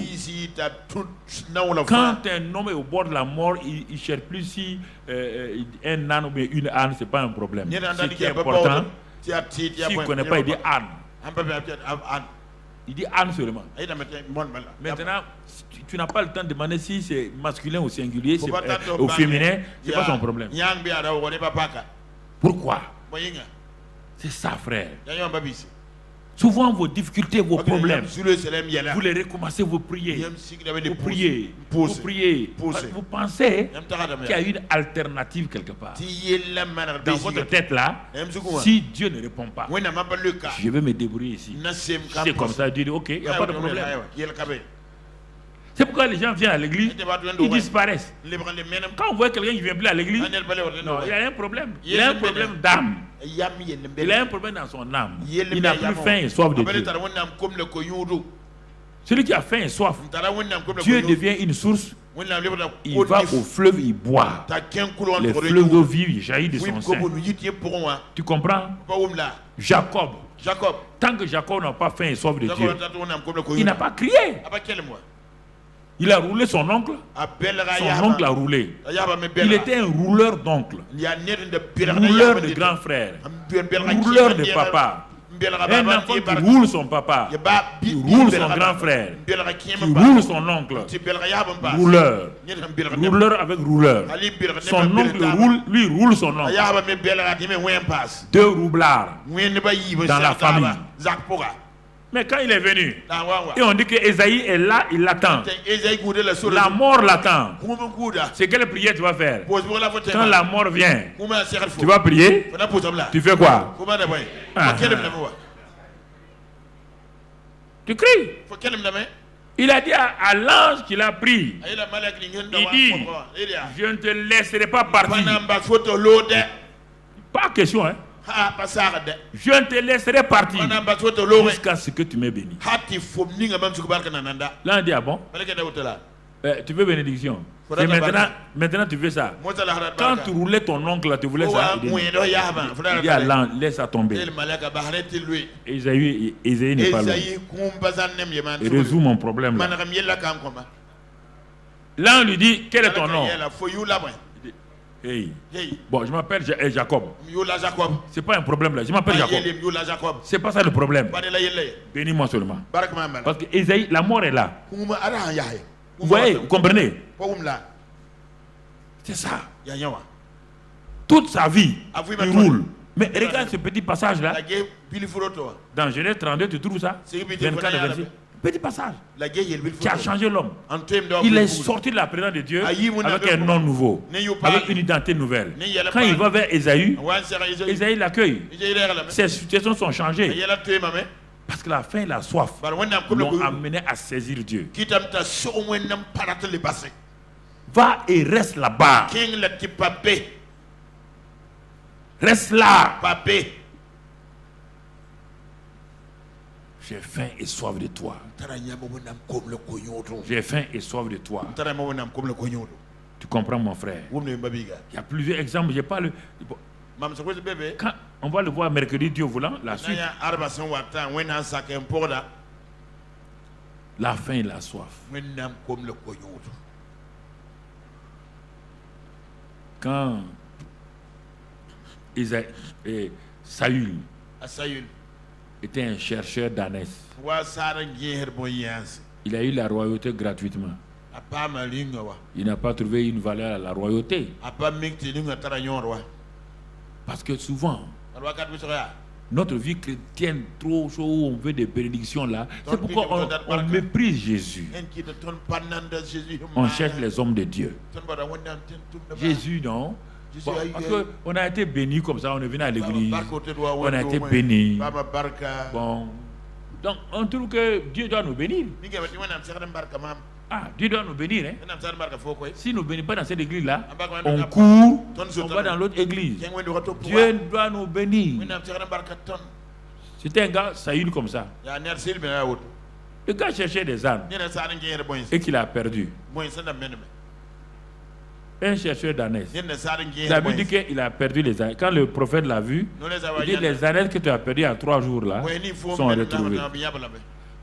Quand un homme est au bord de la mort, il ne cherche plus si un âne ou une âne, ce n'est pas un problème. Ce qui est important, s'il ne connaît pas, il dit âne. Il dit âne seulement. Maintenant, tu n'as pas le temps de demander si c'est masculin ou singulier, ou féminin, ce n'est pas son problème. Pourquoi? C'est ça, frère. Souvent, vos difficultés, vos problèmes, vous les recommencez, vous priez. Vous priez. Vous priez. Vous pensez qu'il y a une alternative quelque part. Dans votre tête là, si Dieu ne répond pas, je vais me débrouiller ici. C'est comme ça, Dieu dit ok, il n'y a pas de problème. C'est pourquoi les gens viennent à l'église, ils disparaissent. Quand on voit quelqu'un qui ne vient plus à l'église, non, il y a un problème. Il a un problème d'âme. Il a un problème dans son âme. Il n'a plus faim et soif de Dieu. Celui qui a faim et soif, Dieu devient une source. Il va au fleuve, il boit. Les fleuves d'eau vive jaillissent de son sein. Tu comprends? Jacob. Tant que Jacob n'a pas faim et soif de Dieu, il n'a pas crié. Il a roulé son oncle. Son oncle a roulé. Il était un rouleur d'oncle. Rouleur de grand frère. Rouleur de papa. Un enfant qui roule son papa. Qui roule son grand frère. Qui roule son oncle. Rouleur. Rouleur avec rouleur. Son oncle roule, lui roule son oncle. 2 roublards dans la famille. Mais quand il est venu, et on dit que Esaïe est là, il l'attend. La mort l'attend. C'est quelle prière tu vas faire? Quand la mort vient, tu vas prier. Tu fais quoi? Tu cries. Il a dit à l'ange qu'il a pris, il dit, je ne te laisserai pas partir. Pas question, hein. Je ne te laisserai partir jusqu'à ce que tu m'aies béni. Là on dit, ah bon, tu veux bénédiction? Et maintenant tu veux ça. Quand tu roulais ton oncle là, tu voulais ça. Il dit à l'ange, laisse ça tomber. Esaïe n'est pas loin. Il résout mon problème là. Là on lui dit, quel est ton nom? Hey. Bon, je m'appelle Jacob. C'est pas un problème là. Je m'appelle Jacob. C'est pas ça le problème. Bénis-moi seulement. Parce que Esaïe, la mort est là. Vous voyez, vous comprenez? C'est ça. Toute sa vie, il roule. Mais regarde ce petit passage là. Dans Genèse 32, tu trouves ça? 24 et 26. Petit passage qui a changé l'homme. Il est sorti de la présence de Dieu avec un nom nouveau, avec une identité nouvelle. Quand il va vers Esaïe, Esaïe l'accueille. Ses situations sont changées. Parce que la faim et la soif l'ont amené à saisir Dieu. Va et reste là-bas. Reste là. J'ai faim et soif de toi. J'ai faim et soif de toi. Tu comprends, mon frère? Il y a plusieurs exemples. J'ai pas le. Quand on va le voir mercredi, Dieu voulant, la suite. La faim et la soif. Quand Saül était un chercheur d'ânesse, il a eu la royauté gratuitement. Il n'a pas trouvé une valeur à la royauté. Parce que souvent, notre vie chrétienne trop chaud, où on veut des bénédictions là, c'est pourquoi on méprise Jésus. On cherche les hommes de Dieu. Jésus, non? Bon, parce qu'on a été béni comme ça, on est venu à l'église, on a été béni. Bon. Donc on trouve que Dieu doit nous bénir. Ah, Dieu doit nous bénir. Hein? Si nous ne bénissons pas dans cette église-là, on court, on va dans l'autre église. Dieu doit nous bénir. C'était un gars, Saül comme ça. Le gars cherchait des ânes et qu'il a perdu. Un chercheur d'ânesse. La Bible dit qu'il a perdu les ânes. Quand le prophète l'a vu, il dit les ânes que tu as perdus en 3 jours là sont retrouvés.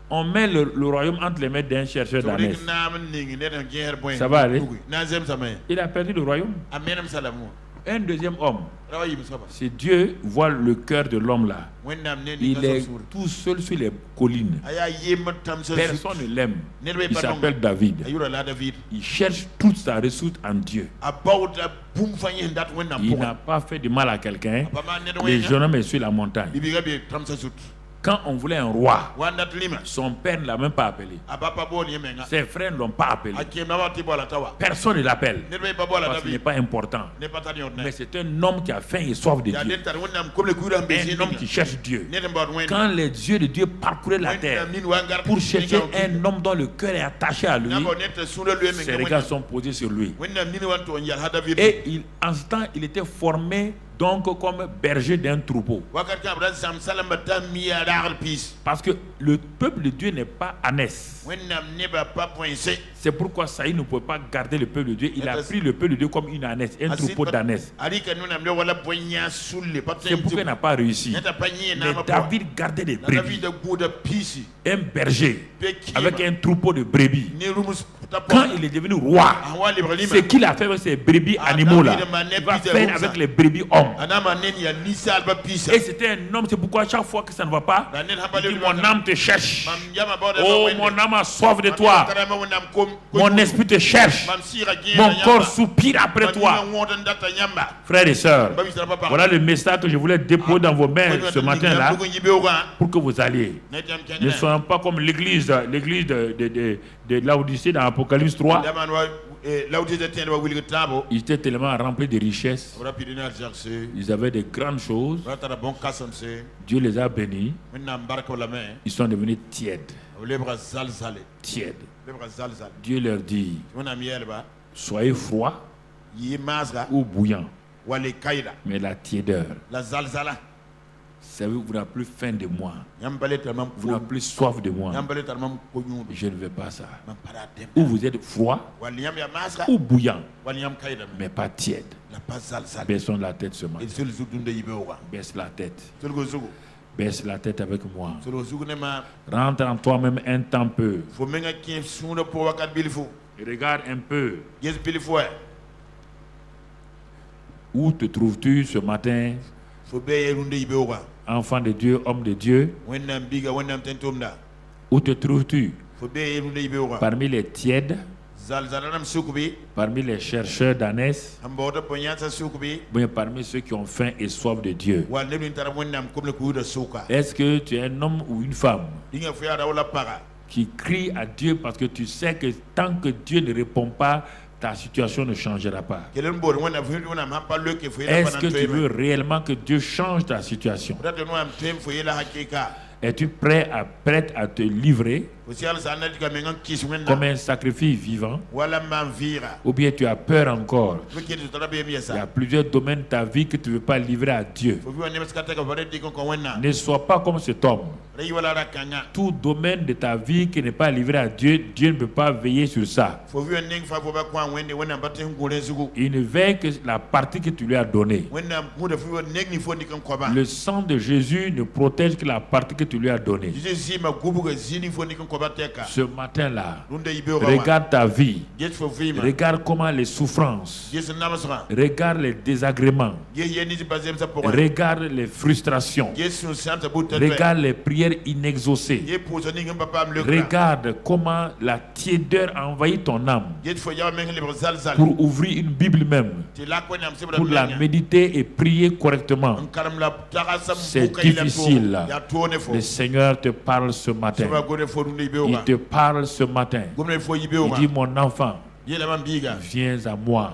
On met le royaume entre les mains d'un chercheur d'ânesse. Ça va aller? Il a perdu le royaume. Un deuxième homme. Si Dieu voit le cœur de l'homme là, il est tout seul sur les collines. Personne ne l'aime. Il s'appelle David. Il cherche toute sa ressource en Dieu. Il n'a pas fait de mal à quelqu'un. Les jeunes hommes sont sur la montagne. Quand on voulait un roi, son père ne l'a même pas appelé. Ses frères ne l'ont pas appelé. Personne ne l'appelle. Parce qu'il n'est pas important. Mais c'est un homme qui a faim et soif de Dieu. Un homme qui cherche Dieu. Quand les yeux de Dieu parcouraient la terre pour chercher un homme dont le cœur est attaché à lui, ses regards sont posés sur lui. Et en ce temps, il était formé donc comme berger d'un troupeau. Parce que le peuple de Dieu n'est pas ânesse. C'est pourquoi Saïd ne pouvait pas garder le peuple de Dieu. Il a pris le peuple de Dieu comme une ânesse, un troupeau d'ânesse. C'est pourquoi il n'a pas réussi. Mais David gardait des brebis. Un berger avec un troupeau de brebis. Quand il est devenu roi, ce qu'il a fait avec ces brebis animaux là, il va faire avec les brebis hommes. Et c'était un homme, c'est pourquoi chaque fois que ça ne va pas, il dit, mon âme te cherche. Oh, mon âme a soif de toi. Mon esprit te cherche. Mon corps soupire après toi. Frères et sœurs, voilà le message que je voulais déposer dans vos mains ce matin-là pour que vous alliez. Ne soyons pas comme l'église de Laodicée dans Apocalypse 3. Ils étaient tellement remplis de richesses. Ils avaient de grandes choses. Dieu les a bénis. Ils sont devenus tièdes. Tièdes. Dieu leur dit, soyez froids ou bouillants. Mais la tiédeur, vous n'avez plus faim de moi. Vous n'avez plus soif de moi. Je ne veux pas ça. Ou vous êtes froid ou bouillant, mais pas tiède. Baissons la tête ce matin. Baisse la tête. Baisse la tête avec moi. Rentre en toi-même un temps peu. Regarde un peu. Où te trouves-tu ce matin? Enfant de Dieu, homme de Dieu. Où te trouves-tu? Parmi les tièdes, parmi les chercheurs d'ânesse, bien parmi ceux qui ont faim et soif de Dieu. Est-ce que tu es un homme ou une femme qui crie à Dieu parce que tu sais que tant que Dieu ne répond pas, ta situation ne changera pas? Est-ce que tu veux réellement que Dieu change ta situation? Es-tu prêt à te livrer comme un sacrifice vivant? Ou bien tu as peur encore? Il y a plusieurs domaines de ta vie que tu ne veux pas livrer à Dieu. Ne sois pas comme cet homme. Tout domaine de ta vie qui n'est pas livré à Dieu, Dieu ne peut pas veiller sur ça. Il ne veille que la partie que tu lui as donnée. Le sang de Jésus ne protège que la partie que tu lui as donnée. Ce matin-là, regarde ta vie. Regarde comment les souffrances. Regarde les désagréments. Regarde les frustrations. Regarde les prières inexaucées. Regarde comment la tiédeur a envahi ton âme. Pour ouvrir une Bible même, pour la méditer et prier correctement, c'est difficile. Le Seigneur te parle ce matin. Il te parle ce matin. Il dit, mon enfant, viens à moi.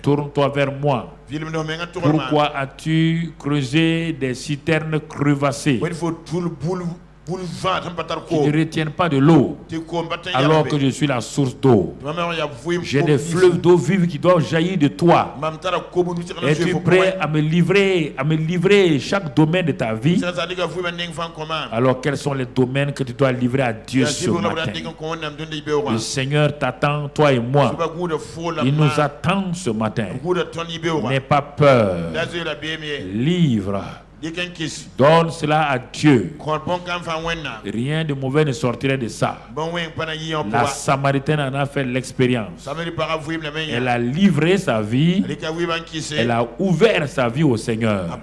Tourne-toi vers moi. Pourquoi as-tu creusé des citernes crevassées qui ne retiennent pas de l'eau, alors que je suis la source d'eau? J'ai des fleuves d'eau vive qui doivent jaillir de toi. Es-tu prêt à me livrer chaque domaine de ta vie? Alors quels sont les domaines que tu dois livrer à Dieu ce matin? Le Seigneur t'attend, toi et moi. Il nous attend ce matin. N'aie pas peur. Livre. Donne cela à Dieu. Rien de mauvais ne sortirait de ça. La Samaritaine en a fait l'expérience. Elle a livré sa vie. Elle a ouvert sa vie au Seigneur.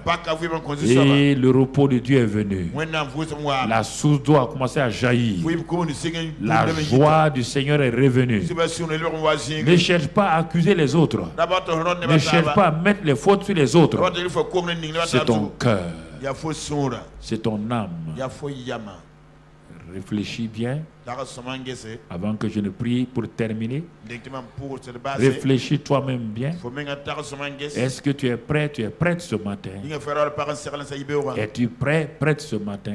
Et le repos de Dieu est venu. La source d'eau a commencé à jaillir. La joie du Seigneur est revenue. Ne cherche pas à accuser les autres. Ne cherche pas à mettre les fautes sur les autres. C'est ton cœur. c'est ton âme. Réfléchis bien avant que je ne prie pour terminer. Réfléchis toi-même bien. Est-ce que tu es prêt? Tu es prête ce matin? Es-tu prête ce matin?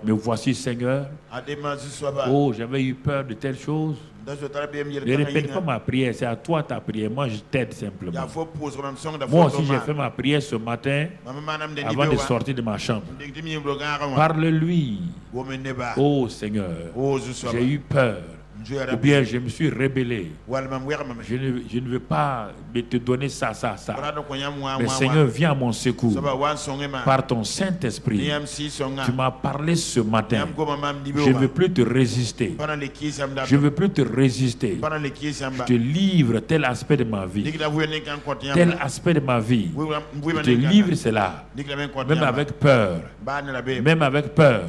Me voici, Seigneur. Oh, j'avais eu peur de telle chose. Ne répète pas ma prière, c'est à toi ta prière. Moi, je t'aide simplement. Moi aussi, j'ai fait ma prière ce matin avant de sortir de ma chambre. Parle-lui. Oh Seigneur, j'ai eu peur. Ou bien je me suis rebellé. Je ne veux pas te donner ça. Mais Seigneur, viens à mon secours. Par ton Saint-Esprit, tu m'as parlé ce matin. Je ne veux plus te résister. Je ne veux plus te résister. Je te livre tel aspect de ma vie. Tel aspect de ma vie. Je te livre cela. Même avec peur. Même avec peur.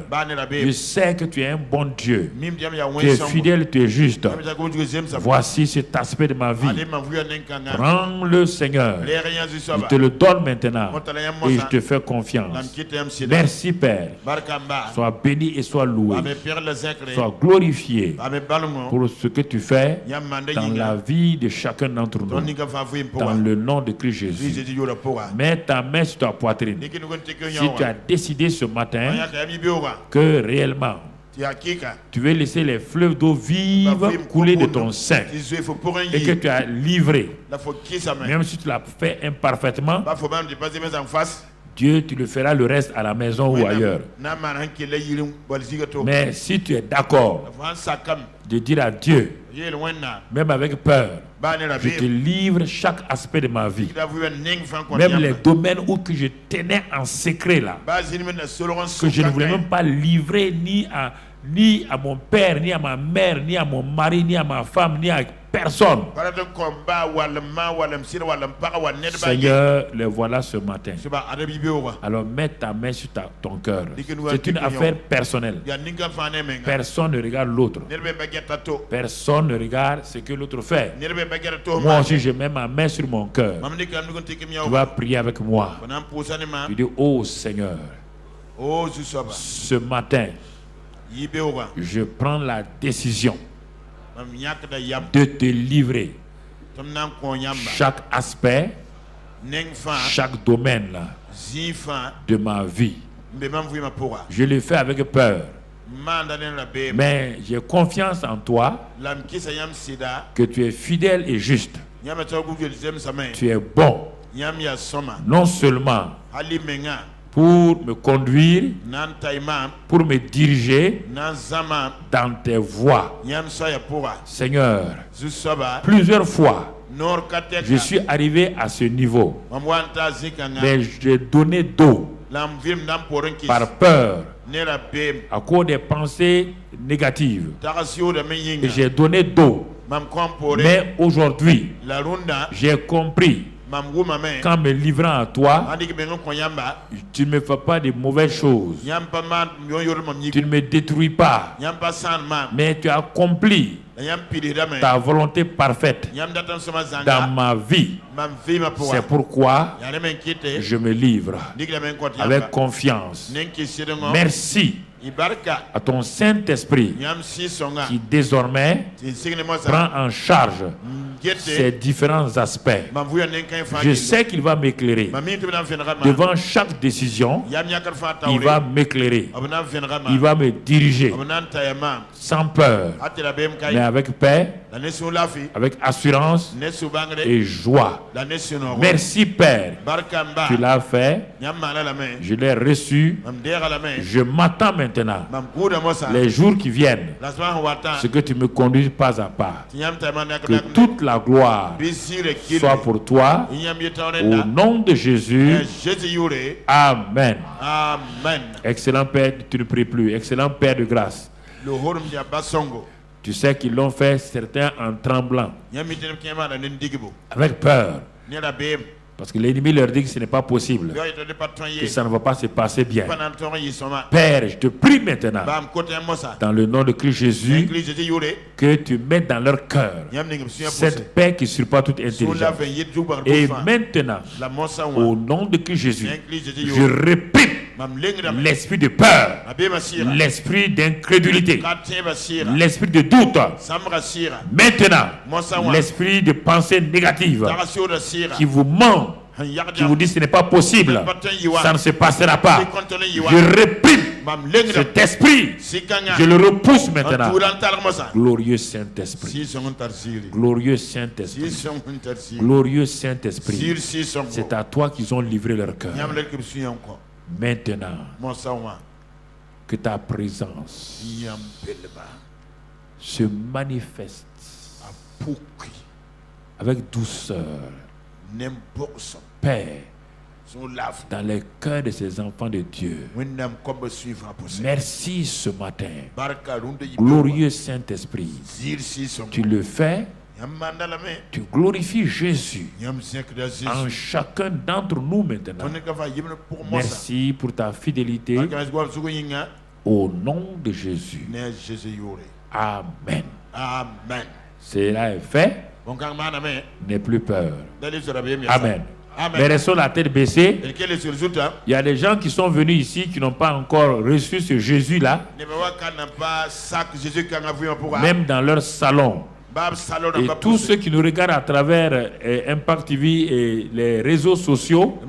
Je sais que tu es un bon Dieu. Tu es fidèle, tu es juste. Voici cet aspect de ma vie. Prends-le, Seigneur. Je te le donne maintenant et je te fais confiance. Merci, Père. Sois béni et sois loué. Sois glorifié pour ce que tu fais dans la vie de chacun d'entre nous. Dans le nom de Christ Jésus. Mets ta main sur ta poitrine. Si tu as décidé ce matin que réellement tu veux laisser les fleuves d'eau vive couler de ton sein et que tu as livré, même si tu l'as fait imparfaitement, Dieu, tu le feras le reste à la maison ou ailleurs. Mais si tu es d'accord de dire à Dieu, même avec peur, je te livre chaque aspect de ma vie, même les domaines où que je tenais en secret là, que je ne voulais même pas livrer ni à mon père, ni à ma mère, ni à mon mari, ni à ma femme, ni à personne. Seigneur, les voilà ce matin. Alors mets ta main sur ton cœur. C'est une affaire personnelle. Personne ne regarde l'autre. Personne ne regarde ce que l'autre fait. Moi aussi, je mets ma main sur mon cœur. Tu vas prier avec moi. Tu dis, oh Seigneur, ce matin, je prends la décision de te livrer chaque aspect, chaque domaine de ma vie. Je le fais avec peur, mais j'ai confiance en toi que tu es fidèle et juste. Tu es bon, non seulement pour me conduire, pour me diriger dans tes voies. Seigneur, plusieurs fois, je suis arrivé à ce niveau, mais j'ai donné d'eau par peur, à cause des pensées négatives. Et j'ai donné d'eau. Mais aujourd'hui, j'ai compris qu'en me livrant à toi, tu ne me fais pas de mauvaises choses. Tu ne me détruis pas, mais tu as accompli ta volonté parfaite dans ma vie. C'est pourquoi je me livre avec confiance. Merci à ton Saint-Esprit qui désormais prend en charge ces différents aspects. Je sais qu'il va m'éclairer. Devant chaque décision, il va m'éclairer. Il va me diriger sans peur, mais avec paix, avec assurance et joie. Merci Père. Tu l'as fait. Je l'ai reçu. Je m'attends maintenant les jours qui viennent, ce que tu me conduis pas à pas. Que toute la gloire soit pour toi. Au nom de Jésus. Amen. Excellent Père, tu ne pries plus. Excellent Père de grâce. Tu sais qu'ils l'ont fait, certains en tremblant, avec peur. Parce que l'ennemi leur dit que ce n'est pas possible, que ça ne va pas se passer bien. Père, je te prie maintenant, dans le nom de Christ Jésus, que tu mettes dans leur cœur cette paix qui surpasse toute intelligence. Et maintenant, au nom de Christ Jésus, je réprime l'esprit de peur, l'esprit d'incrédulité, l'esprit de doute. Maintenant, l'esprit de pensée négative qui vous ment, qui vous dit que ce n'est pas possible, ça ne se passera pas. Je réprime cet esprit, je le repousse maintenant. Glorieux Saint-Esprit, glorieux Saint-Esprit, glorieux Saint-Esprit, c'est à toi qu'ils ont livré leur cœur. Maintenant, que ta présence se manifeste avec douceur, paix dans les cœurs de ces enfants de Dieu. Merci ce matin. Glorieux Saint-Esprit, tu le fais. Tu glorifies Jésus en chacun d'entre nous maintenant. Merci pour ta fidélité. Au nom de Jésus. Amen. Cela est fait. N'aie plus peur. Amen. Mais restons la tête baissée. Il y a des gens qui sont venus ici qui n'ont pas encore reçu ce Jésus-là. Même dans leur salon. Et tous ceux qui nous regardent à travers Impact TV et les réseaux sociaux,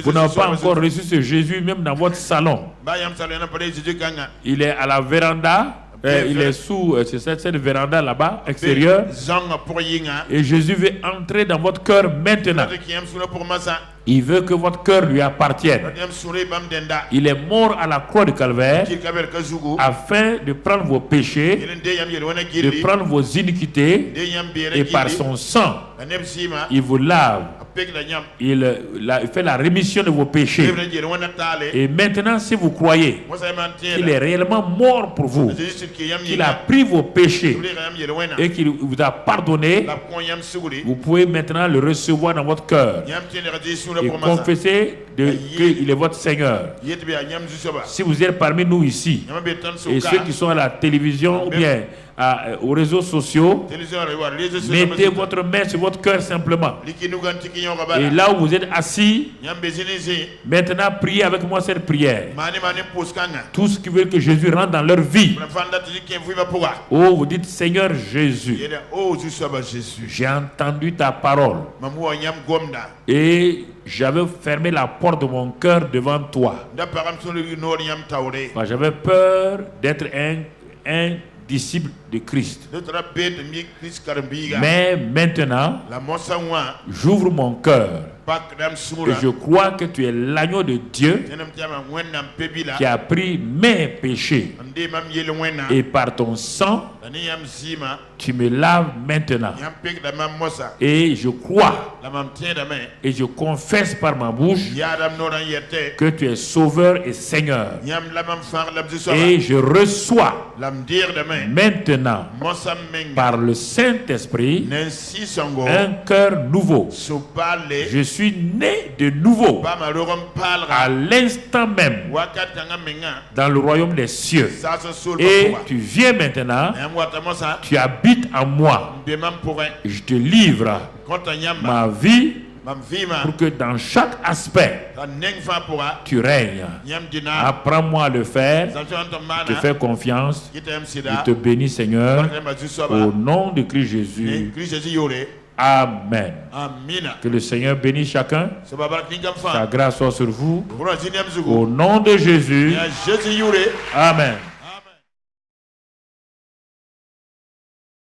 vous n'avez pas encore reçu ce Jésus même dans votre salon. Il est à la véranda. Il est sous cette véranda là-bas, extérieure. Et Jésus veut entrer dans votre cœur maintenant. Il veut que votre cœur lui appartienne. Il est mort à la croix du Calvaire afin de prendre vos péchés, de prendre vos iniquités, et par son sang, il vous lave. Il fait la rémission de vos péchés. Et maintenant, si vous croyez qu'il est réellement mort pour vous, qu'il a pris vos péchés et qu'il vous a pardonné, vous pouvez maintenant le recevoir dans votre cœur et confesser qu'il est votre Seigneur. Si vous êtes parmi nous ici, et ceux qui sont à la télévision ou bien aux réseaux sociaux, mettez votre main sur votre cœur simplement. Et là où vous êtes assis, maintenant priez avec moi cette prière. Tout ce qui veut que Jésus rentre dans leur vie. Oh, vous dites: Seigneur Jésus, j'ai entendu ta parole et j'avais fermé la porte de mon cœur devant toi. J'avais peur d'être un disciple de Christ. Mais maintenant, j'ouvre mon cœur et je crois que tu es l'agneau de Dieu qui a pris mes péchés. Et par ton sang, tu me laves maintenant. Et je crois et je confesse par ma bouche que tu es Sauveur et Seigneur. Et je reçois maintenant par le Saint-Esprit un cœur nouveau. Je suis né de nouveau à l'instant même dans le royaume des cieux. Et tu viens maintenant, tu habites en moi. Je te livre ma vie pour que dans chaque aspect tu règnes. Apprends-moi à le faire. Je te fais confiance. Je te bénis, Seigneur, au nom de Christ Jésus. Amen. Que le Seigneur bénisse chacun. Sa grâce soit sur vous. Au nom de Jésus. Amen.